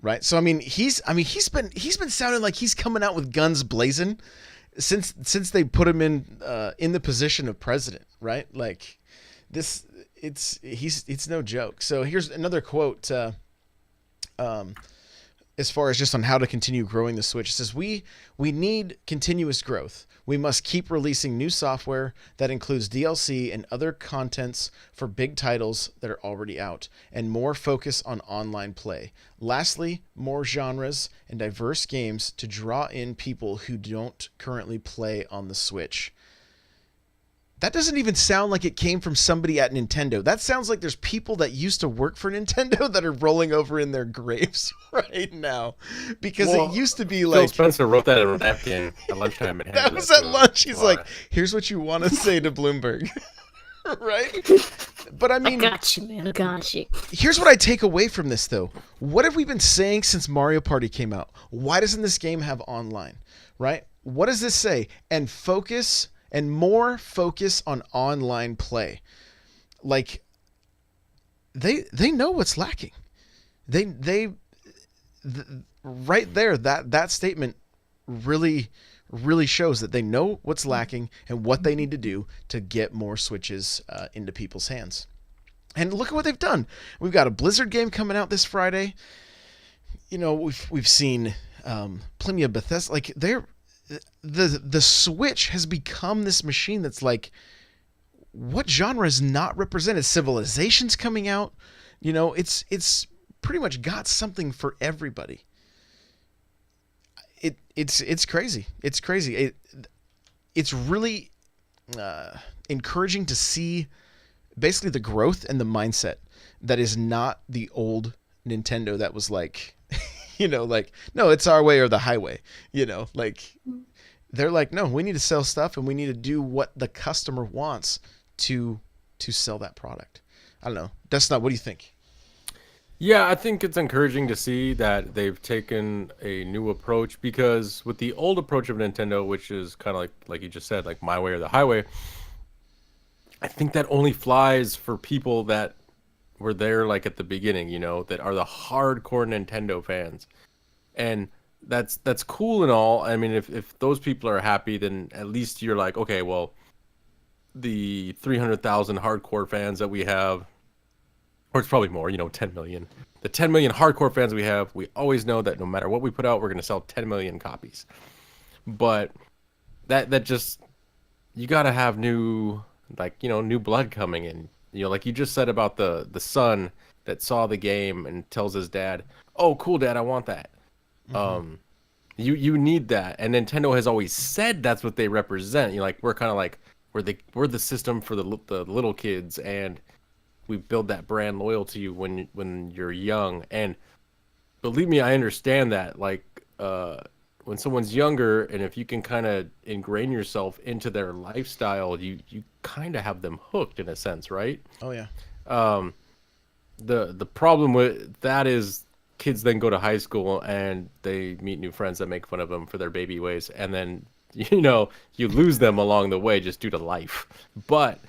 Right? So he's been sounding like he's coming out with guns blazing since they put him in the position of president, right? Like this, it's no joke. So here's another quote. as far as just on how to continue growing the Switch. It says we need continuous growth. We must keep releasing new software that includes DLC and other contents for big titles that are already out, and more focus on online play. Lastly, more genres and diverse games to draw in people who don't currently play on the Switch. That doesn't even sound like it came from somebody at Nintendo. That sounds like there's people that used to work for Nintendo that are rolling over in their graves right now. Because it used to be Phil like... Spencer wrote that in a napkin at lunchtime. That was at lunch. He's like, here's what you want to say to Bloomberg. Right? But I mean... I got you, man. I got you. Here's what I take away from this, though. What have we been saying since Mario Party came out? Why doesn't this game have online? Right? What does this say? And more focus on online play. Like, they know what's lacking. Right there, that statement really shows that they know what's lacking and what they need to do to get more Switches into people's hands. And look at what they've done. We've got a Blizzard game coming out this Friday. You know, we've seen plenty of Bethesda. Like, the Switch has become this machine that's like, what genre is not represented? Civilization's coming out. You know, it's pretty much got something for everybody. It's crazy. It's crazy. It's really encouraging to see basically the growth and the mindset that is not the old Nintendo that was like, you know, like, no, it's our way or the highway, you know, like they're like, no, we need to sell stuff and we need to do what the customer wants to sell that product. I don't know. That's not, what do you think? Yeah, I think it's encouraging to see that they've taken a new approach, because with the old approach of Nintendo, which is kind of like you just said, like my way or the highway, I think that only flies for people that were there like at the beginning, you know, that are the hardcore Nintendo fans. And that's cool and all. I mean, if those people are happy, then at least you're like, okay, well, the 300,000 hardcore fans that we have, or it's probably more, you know, 10 million. The 10 million hardcore fans we have, we always know that no matter what we put out, we're going to sell 10 million copies. But that just, you got to have new, like, you know, new blood coming in. You know, like you just said about the son that saw the game and tells his dad, "Oh, cool, Dad, I want that." Mm-hmm. You need that, and Nintendo has always said that's what they represent. You know, like we're kind of like we're the system for the little kids, and we build that brand loyalty when you're young. And believe me, I understand that. Like when someone's younger, and if you can kind of ingrain yourself into their lifestyle, you kind of have them hooked in a sense, right? Oh yeah. The problem with that is kids then go to high school and they meet new friends that make fun of them for their baby ways, and then you know you lose them along the way just due to life. But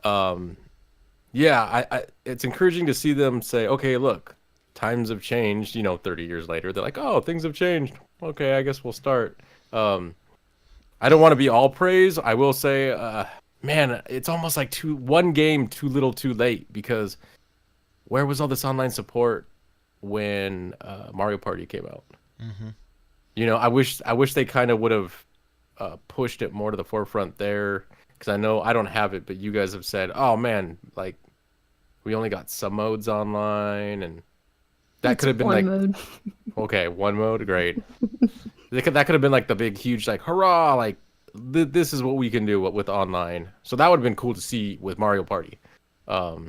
yeah, I it's encouraging to see them say, okay, look, times have changed. You know, 30 years later, they're like, oh, things have changed. Okay, I guess we'll start. I don't want to be all praise. I will say, man, it's almost like one game too little too late, because where was all this online support when Mario Party came out? Mm-hmm. You know, I wish they kind of would have pushed it more to the forefront there, because I know I don't have it, but you guys have said, oh man, like we only got some modes online, and that could have been like mode. Okay, one mode, great. That could have been like the big, huge, like, hurrah, like, this is what we can do with online. So that would have been cool to see with Mario Party. But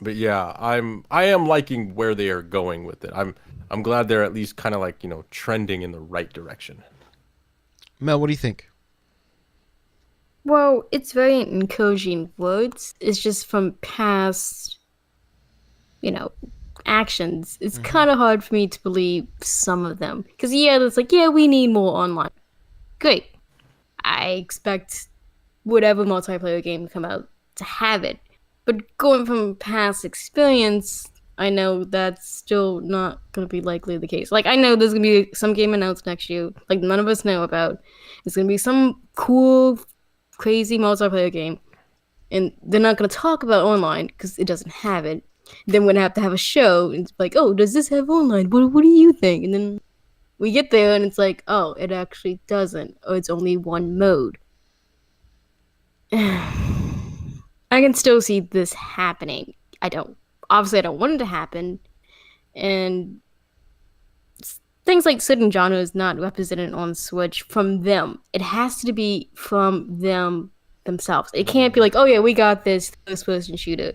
yeah, I am liking where they are going with it. I'm glad they're at least kind of like, you know, trending in the right direction. Mel, what do you think? Well, it's very encouraging words. It's just from past, you know, actions. It's kind of hard for me to believe some of them. Because, yeah, it's like, yeah, we need more online. Great. I expect whatever multiplayer game to come out to have it. But going from past experience, I know that's still not going to be likely the case. Like, I know there's going to be some game announced next year, like none of us know about. It's going to be some cool, crazy multiplayer game. And they're not going to talk about online because it doesn't have it. Then we're gonna have to have a show, and it's like, oh, does this have online? What do you think? And then we get there, and it's like, oh, it actually doesn't, or it's only one mode. I can still see this happening. I don't want it to happen, and things like certain genres not represented on Switch from them. It has to be from them themselves. It can't be like, oh yeah, we got this first person shooter.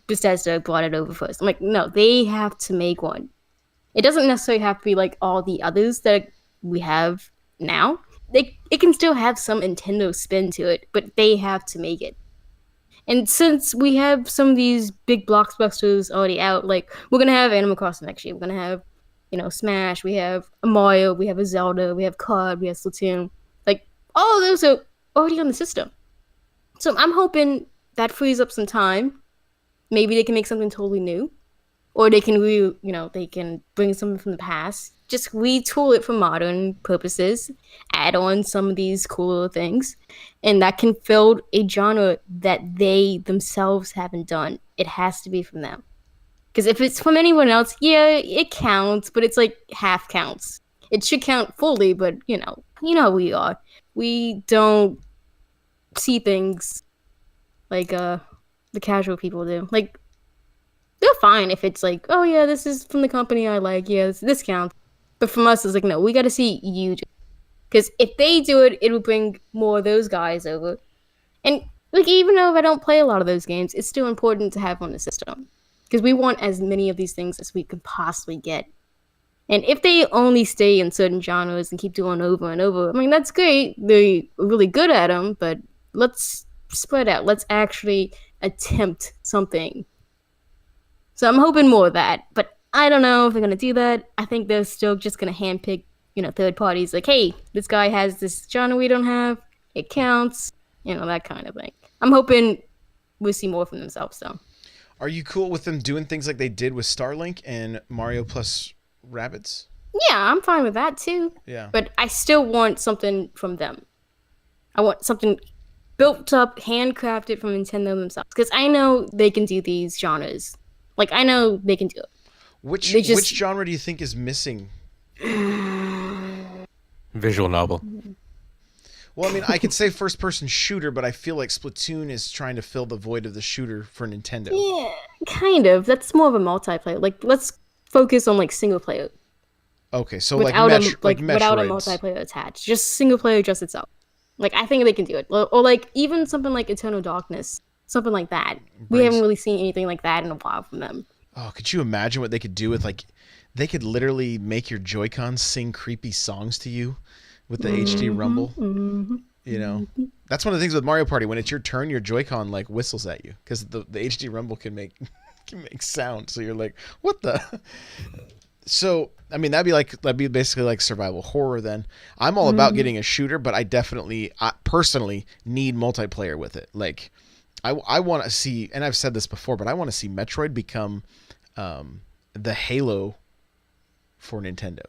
Bethesda brought it over first. I'm like, no, they have to make one. It doesn't necessarily have to be like all the others that we have now. It can still have some Nintendo spin to it, but they have to make it. And since we have some of these big blockbusters already out, like we're gonna have Animal Crossing next year, we're gonna have, Smash, we have a Mario, we have a Zelda, we have COD, we have Splatoon. Like all of those are already on the system. So I'm hoping that frees up some time. Maybe they can make something totally new, or they can they can bring something from the past, just retool it for modern purposes, add on some of these cooler things, and that can fill a genre that they themselves haven't done. It has to be from them. Because if it's from anyone else, yeah, it counts, but it's like half counts. It should count fully, but how we are. We don't see things like the casual people do. Like, they're fine if it's like, oh yeah, this is from the company I like, yeah, this counts. But from us, it's like, no, we got to see you do it. Because if they do it, it will bring more of those guys over. And like, even though I don't play a lot of those games, it's still important to have on the system. Because we want as many of these things as we could possibly get. And if they only stay in certain genres and keep doing over and over, I mean, that's great. They're really good at them, but let's spread out. Let's actually attempt something. So I'm hoping more of that, but I don't know if they're going to do that. I think they're still just going to handpick, third parties. Like, hey, this guy has this genre we don't have. It counts. That kind of thing. I'm hoping we'll see more from themselves, though. Are you cool with them doing things like they did with Starlink and Mario plus Rabbids? Yeah, I'm fine with that, too. Yeah. But I still want something from them. I want something built up, handcrafted from Nintendo themselves. Because I know they can do these genres. Like, I know they can do it. Which genre do you think is missing? Visual novel. Well, I mean, I could say first-person shooter, but I feel like Splatoon is trying to fill the void of the shooter for Nintendo. Yeah, kind of. That's more of a multiplayer. Like, let's focus on, like, single player. Okay, so without without a multiplayer attached. Just single player, just itself. Like, I think they can do it. Or like, even something like Eternal Darkness. Something like that. We haven't really seen anything like that in a while from them. Oh, could you imagine what they could do with, like, they could literally make your Joy-Cons sing creepy songs to you with the HD rumble. That's one of the things with Mario Party. When it's your turn, your Joy-Con like whistles at you because the HD rumble can make sound. So you're like, what the? So I mean, that'd be basically like survival horror. Then I'm all about getting a shooter, but I personally need multiplayer with it. Like, I want to see, and I've said this before, but I want to see Metroid become the Halo for Nintendo.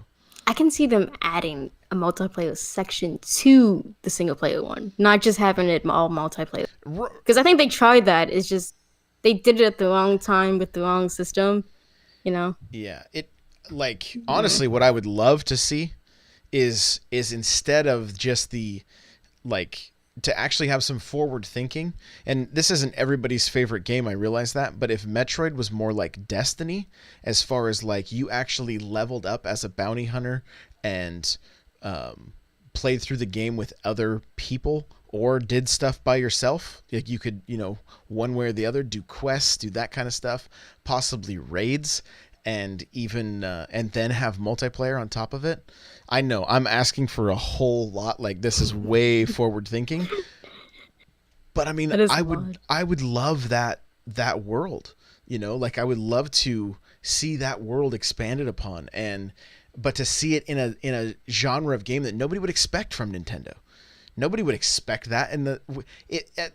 I can see them adding a multiplayer section to the single player one, not just having it all multiplayer. Because I think they tried that. It's just they did it at the wrong time with the wrong system. Yeah. Honestly, what I would love to see is instead of just the to actually have some forward thinking. And this isn't everybody's favorite game, I realize that, but if Metroid was more like Destiny, as far as like you actually leveled up as a bounty hunter and played through the game with other people or did stuff by yourself, like you could, one way or the other, do quests, do that kind of stuff, possibly raids, and even and then have multiplayer on top of it. I know I'm asking for a whole lot. Like, this is way forward thinking, but I mean, I would love that world. Like, I would love to see that world expanded upon, but to see it in a genre of game that nobody would expect from Nintendo. Nobody would expect that, and at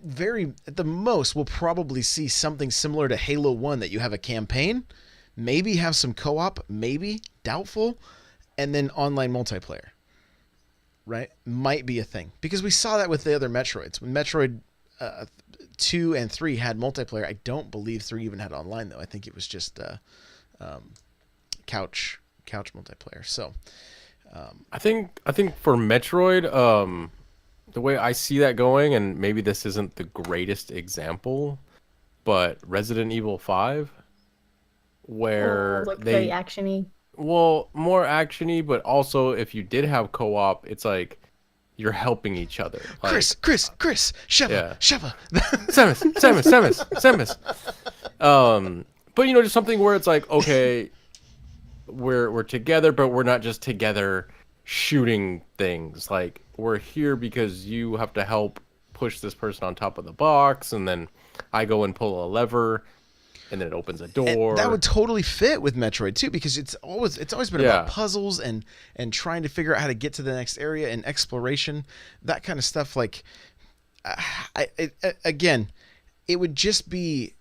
the most we'll probably see something similar to Halo 1, that you have a campaign, maybe have some co-op, maybe, doubtful, and then online multiplayer, right? Might be a thing, because we saw that with the other Metroids. When Metroid 2 and 3 had multiplayer. I don't believe 3 even had online though. I think it was just couch multiplayer. So I think for Metroid, the way I see that going, and maybe this isn't the greatest example, but Resident Evil 5, where like they very actiony. well, more actiony, but also if you did have co-op, it's like you're helping each other. Like, Chris, Sheva, Yeah. Sheva. Samus. But just something where it's like, okay, we're together, but we're not just together shooting things. Like, we're here because you have to help push this person on top of the box, and then I go and pull a lever, and then it opens a door. And that would totally fit with Metroid too, because it's always been about puzzles and trying to figure out how to get to the next area and exploration, that kind of stuff. Like, again, it would be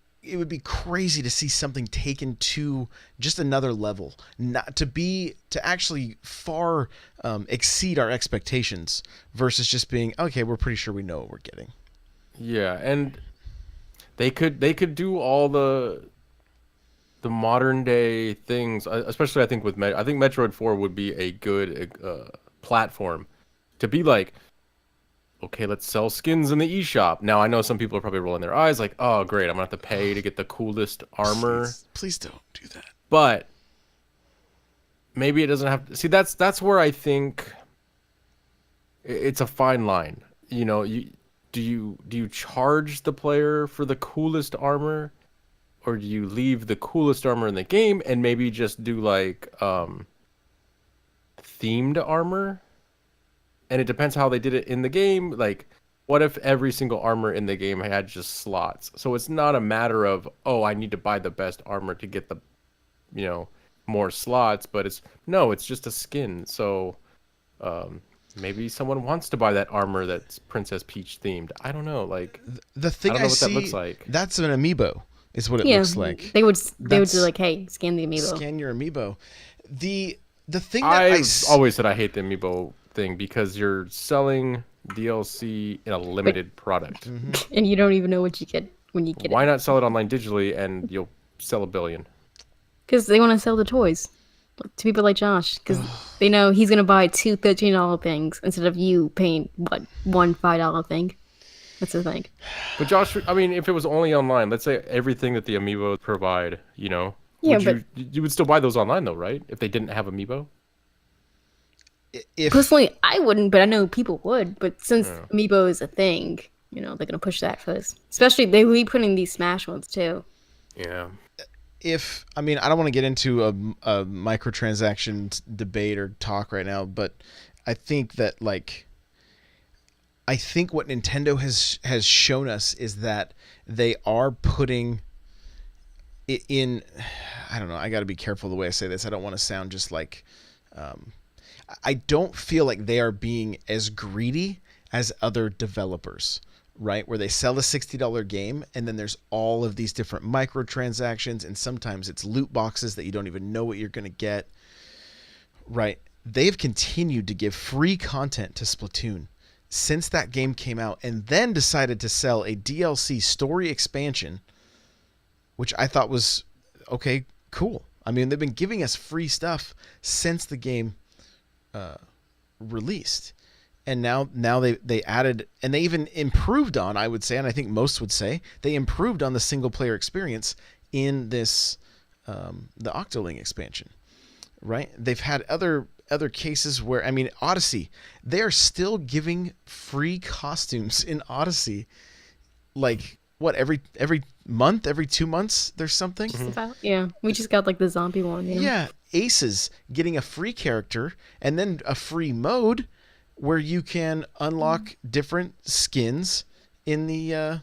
crazy to see something taken to just another level, not to actually far exceed our expectations versus just being, okay, we're pretty sure we know what we're getting. Yeah, and they could do all the modern day things, especially I think I think Metroid 4 would be a good platform to be like, okay, let's sell skins in the eShop. Now I know some people are probably rolling their eyes like, oh great, I'm gonna have to pay to get the coolest armor. Please don't do that. But maybe it doesn't have to. See, that's where I think it's a fine line. Do you charge the player for the coolest armor, or do you leave the coolest armor in the game and maybe just do like themed armor? And it depends how they did it in the game. Like, what if every single armor in the game had just slots? So it's not a matter of, oh, I need to buy the best armor to get the, more slots, but it's just a skin. So maybe someone wants to buy that armor that's Princess Peach themed. I don't know. Like, The thing I don't know what see, that looks like. That's an amiibo, is what it looks like. They would do like, hey, scan the amiibo. Scan your amiibo. The thing that I've always said I hate the amiibo thing because you're selling DLC in a limited product. And you don't even know what you get when you get Why it. not sell it online digitally and you'll sell 1 billion? Because they want to sell the toys to people like Josh. Because they know he's going to buy two $13 things instead of you paying, one $5 thing. That's the thing. But Josh, I mean, if it was only online, let's say everything that the amiibo provide, Yeah, you would still buy those online though, right? If they didn't have amiibo? Personally, I wouldn't, but I know people would. But since amiibo is a thing, they're going to push that first. Especially, they will be putting these Smash ones too. Yeah. I don't want to get into a microtransaction debate or talk right now, but I think that what Nintendo has shown us is that they are putting it in. I don't know. I got to be careful the way I say this. I don't want to sound just like. I don't feel like they are being as greedy as other developers, right? Where they sell a $60 game and then there's all of these different microtransactions, and sometimes it's loot boxes that you don't even know what you're going to get, right? They've continued to give free content to Splatoon since that game came out, and then decided to sell a DLC story expansion, which I thought was, okay, cool. I mean, they've been giving us free stuff since the game released, and now they added, and they even improved on, I would say, and I think most would say they improved on the single player experience in this the Octoling expansion, right? They've had other cases where, I mean, Odyssey, they're still giving free costumes in Odyssey, like what, every month, every 2 months there's something. Yeah, we just got like the zombie one. Yeah, Aces getting a free character and then a free mode where you can unlock different skins in the and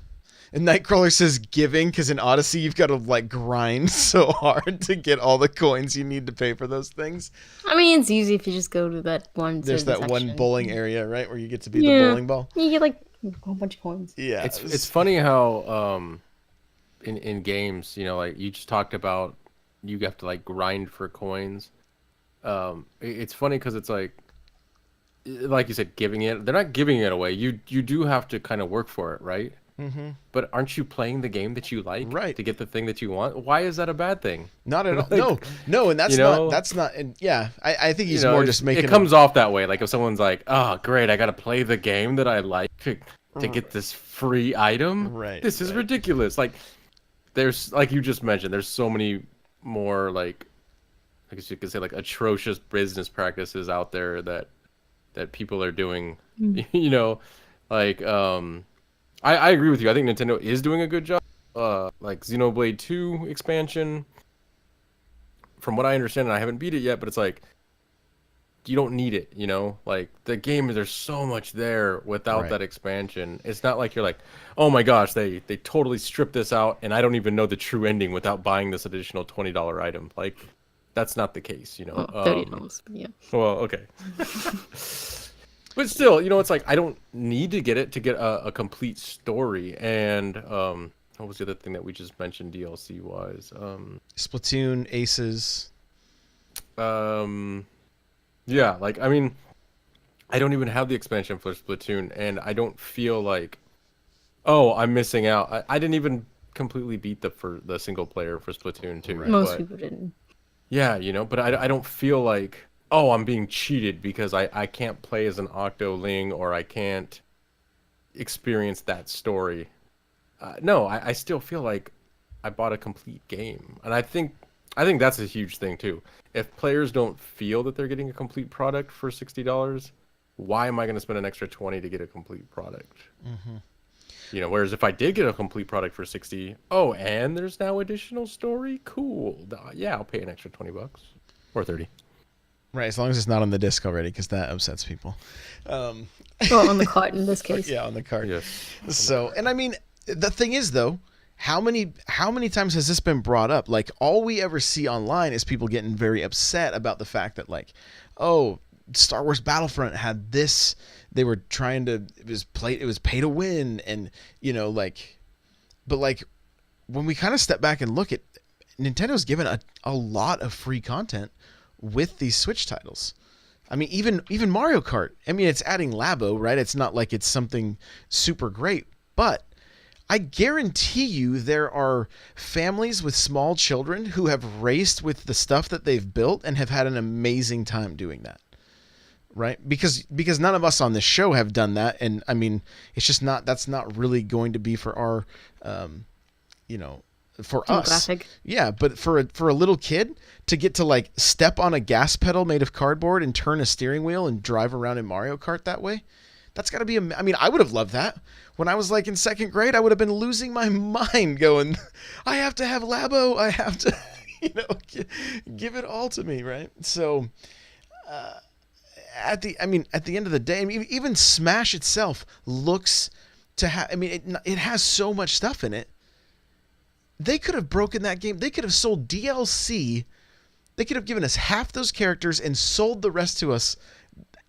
Nightcrawler says giving, because in Odyssey you've got to like grind so hard to get all the coins you need to pay for those things. I mean, it's easy if you just go to that one. There's that section. one bowling area, right, where you get to be the bowling ball. You get like a whole bunch of coins. Yeah, It's funny how in games, like you just talked about, you have to like grind for coins. It's funny because it's like you said, giving it. They're not giving it away. You do have to kind of work for it, right? But aren't you playing the game that you like Right. to get the thing that you want? Why is that a bad thing? Not at all. No, and that's you know, not. And yeah, I think he's you know, more just making. It comes off that way. Like if someone's like, "Oh, great, I got to play the game that I like to get this free item." Right, This is right. ridiculous. Like there's like you just mentioned, there's so many more like I guess you could say like atrocious business practices out there that people are doing. You know, like I agree with you. I think Nintendo is doing a good job. Like Xenoblade 2 expansion. From what I understand, and I haven't beat it yet, but it's like you don't need it, you know? Like the game, there's so much there without Right. that expansion. It's not like you're like, oh my gosh, they totally stripped this out, and I don't even know the true ending without buying this additional $20 item. Like that's not the case, you know? Well, $30, but yeah. Well, okay. But still, you know, it's like I don't need to get it to get a complete story. And what was the other thing that we just mentioned DLC wise? Splatoon, Aces. Yeah, like I mean, I don't even have the expansion for Splatoon, and I don't feel like, oh, I'm missing out. I didn't even completely beat the single player for Splatoon 2. Most but- people didn't. Yeah, you know, but I don't feel like, oh, I'm being cheated because I can't play as an Octoling or I can't experience that story. No, I still feel like I bought a complete game. And I think that's a huge thing too. If players don't feel that they're getting a complete product for $60, why am I going to spend an extra 20 to get a complete product? You know, whereas if I did get a complete product for 60, oh, and there's now additional story, cool. Yeah, I'll pay an extra $20 or 30. Right, as long as it's not on the disc already, because that upsets people. Well, on the cart in this case. Yeah, on the card. Yes. So, and I mean, the thing is though, how many times has this been brought up? Like, all we ever see online is people getting very upset about the fact that, like, oh, Star Wars Battlefront had this. They were trying to. It was pay to win, and you know, like, but like, when we kind of step back and look at, Nintendo's given a lot of free content with these Switch titles. I mean, even Mario Kart. I mean, it's adding Labo, right? It's not like it's something super great, but I guarantee you there are families with small children who have raced with the stuff that they've built and have had an amazing time doing that. Right? Because none of us on this show have done that, and I mean, it's just not, that's not really going to be for our you know, for us. Demographic. Yeah, but for a little kid to get to like step on a gas pedal made of cardboard and turn a steering wheel and drive around in Mario Kart that way, that's got to be I mean, I would have loved that. When I was like in second grade, I would have been losing my mind going, I have to have Labo, I have to, you know, give it all to me, right? So at the end of the day, I mean, even Smash itself looks to have, I mean, it has so much stuff in it. They could have broken that game. They could have sold DLC. They could have given us half those characters and sold the rest to us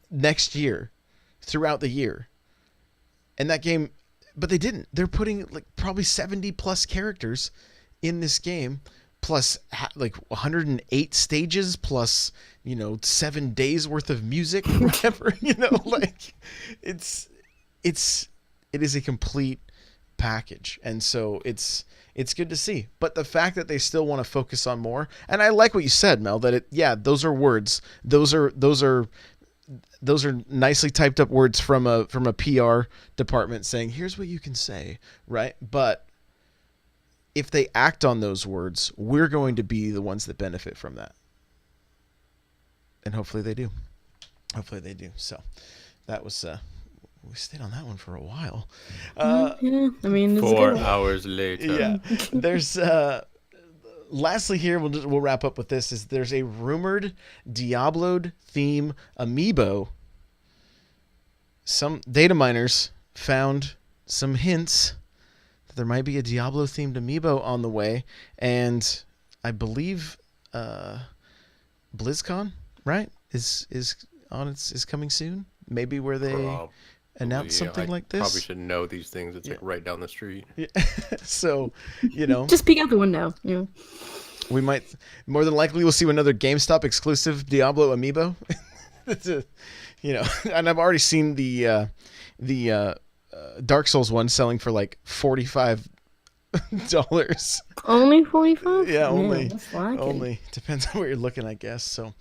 next year, throughout the year. And that game, but they didn't. They're putting like probably 70 plus characters in this game, plus like 108 stages, plus, you know, 7 days worth of music or whatever, you know, like it is a complete package. And so it's good to see. But the fact that they still want to focus on more, and I like what you said, Mel, that those are words. Those are nicely typed up words from a PR department saying, here's what you can say, right? But if they act on those words, we're going to be the ones that benefit from that. And hopefully they do. So that was we stayed on that one for a while. Yeah, I mean, it's 4 good. hours later. Yeah. There's lastly here, we'll wrap up with this, is there's a rumored Diablo theme amiibo. Some data miners found some hints that there might be a Diablo themed amiibo on the way, and I believe BlizzCon, right, is coming soon. Maybe where they announce something like this. Probably should know these things. It's like right down the street. Yeah. So, you know, Just peek out the window. You know. we might, more than likely, we'll see another GameStop exclusive Diablo amiibo. You know, and I've already seen the Dark Souls one selling for like $45. Only 45? Yeah, only. That's like Only depends on where you're looking, I guess. So,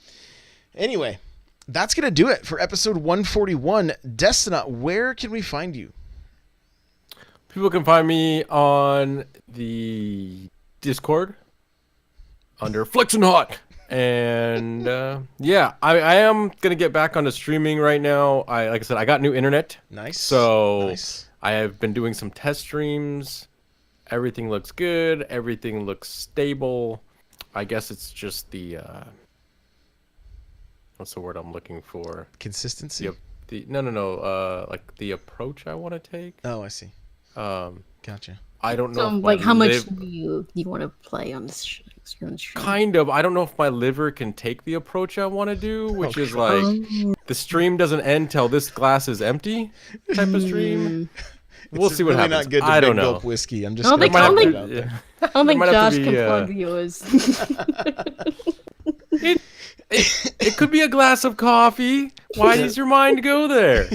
anyway, that's gonna do it for episode 141. Destinat, where can we find you? People can find me on the Discord under Flexin' Hot. And yeah, I am gonna get back onto streaming right now. Like I said, I got new internet. Nice. So Nice. I have been doing some test streams. Everything looks good. Everything looks stable. I guess it's just the what's the word I'm looking for? Consistency. No. Like the approach I want to take. Oh, I see. Gotcha. I don't know. So, if like, my how much liv- do you want to play on this stream? Kind of. I don't know if my liver can take the approach I want to do, which is like the stream doesn't end till this glass is empty type of stream. We'll It's see what really happens. not good to I don't big know. gulp whiskey. I'm just I don't gonna think- I don't put think- it out there. I don't think might have to Josh be, can plug yours. It could be a glass of coffee. Why does your mind go there?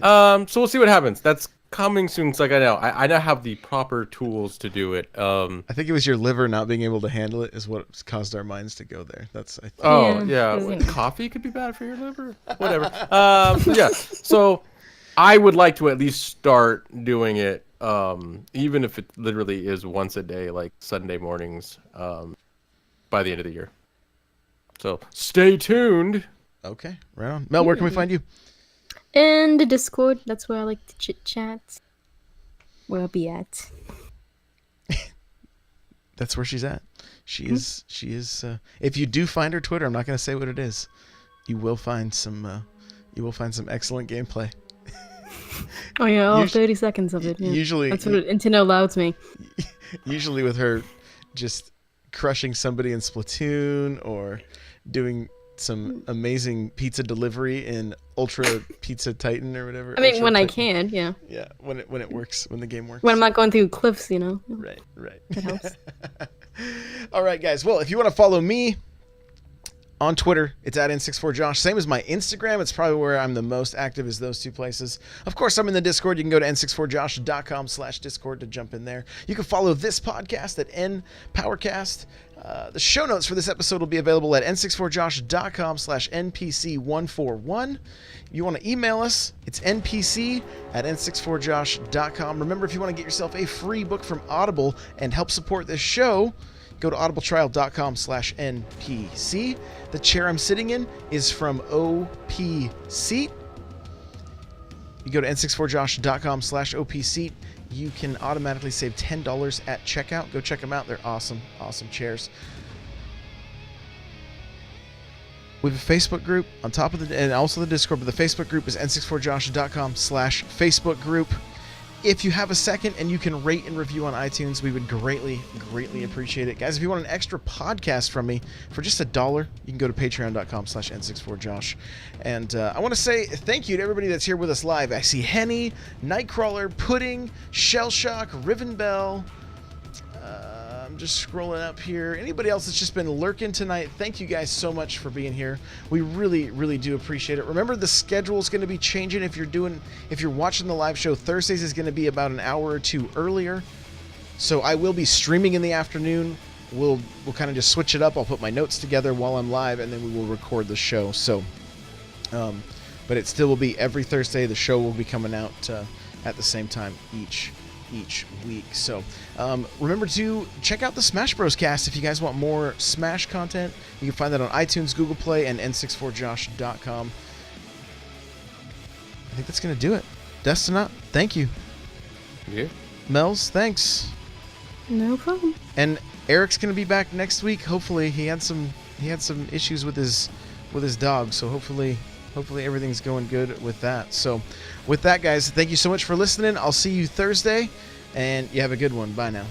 So we'll see what happens. That's coming soon. It's like I now have the proper tools to do it. I think it was your liver not being able to handle it is what caused our minds to go there. That's I think. Oh Yeah, yeah, isn't it? coffee could be bad for your liver. Whatever. Yeah. So I would like to at least start doing it, even if it literally is once a day, like Sunday mornings, by the end of the year. So stay tuned. Okay, right on. Mel, where can we find you? And the Discord, that's where I like to chit chat. Where I'll be at. That's where she's at. She is. If you do find her Twitter, I'm not going to say what it is. You will find some. You will find some excellent gameplay. Oh yeah, all Us- 30 seconds of it. Yeah. Usually, That's what internet allows me. usually with her, just crushing somebody in Splatoon or doing some amazing pizza delivery in Ultra Pizza Titan or whatever. I mean, Ultra when I Titan. can, yeah. Yeah, when it works, when the game works. When I'm not going through cliffs, you know. Right. That helps. All right, guys. Well, if you want to follow me on Twitter, it's at N64Josh. Same as my Instagram. It's probably where I'm the most active is those two places. Of course, I'm in the Discord. You can go to n64josh.com/Discord to jump in there. You can follow this podcast at NPowercast. The show notes for this episode will be available at n64josh.com/NPC141. You want to email us, it's npc@n64josh.com. Remember, if you want to get yourself a free book from Audible and help support this show, go to audibletrial.com/NPC. The chair I'm sitting in is from OPSeat. You go to n64josh.com/OPSeat. You can automatically save $10 at checkout. Go check them out. They're awesome, awesome chairs. We have a Facebook group on top of and also the Discord, but the Facebook group is n64josh.com/Facebook group. If you have a second and you can rate and review on iTunes, we would greatly, greatly appreciate it. Guys, if you want an extra podcast from me for just $1, you can go to patreon.com/n64josh. And I want to say thank you to everybody that's here with us live. I see Henny, Nightcrawler, Pudding, Shellshock, Riven Bell. I'm just scrolling up here. Anybody else that's just been lurking tonight, thank you guys so much for being here. We really, really do appreciate it. Remember, the schedule is going to be changing. If you're watching the live show, Thursdays is going to be about an hour or two earlier. So I will be streaming in the afternoon. We'll kind of just switch it up. I'll put my notes together while I'm live, and then we will record the show. So, but it still will be every Thursday. The show will be coming out at the same time each week. So remember to check out the Smash Bros cast if you guys want more Smash content. You can find that on iTunes, Google Play, and n64josh.com. I think that's gonna do it. Destinat, thank you. Yeah. Mel's, thanks. No problem. And Eric's gonna be back next week. Hopefully, he had some issues with his dog, so hopefully everything's going good with that. So with that, guys, thank you so much for listening. I'll see you Thursday, and you have a good one. Bye now.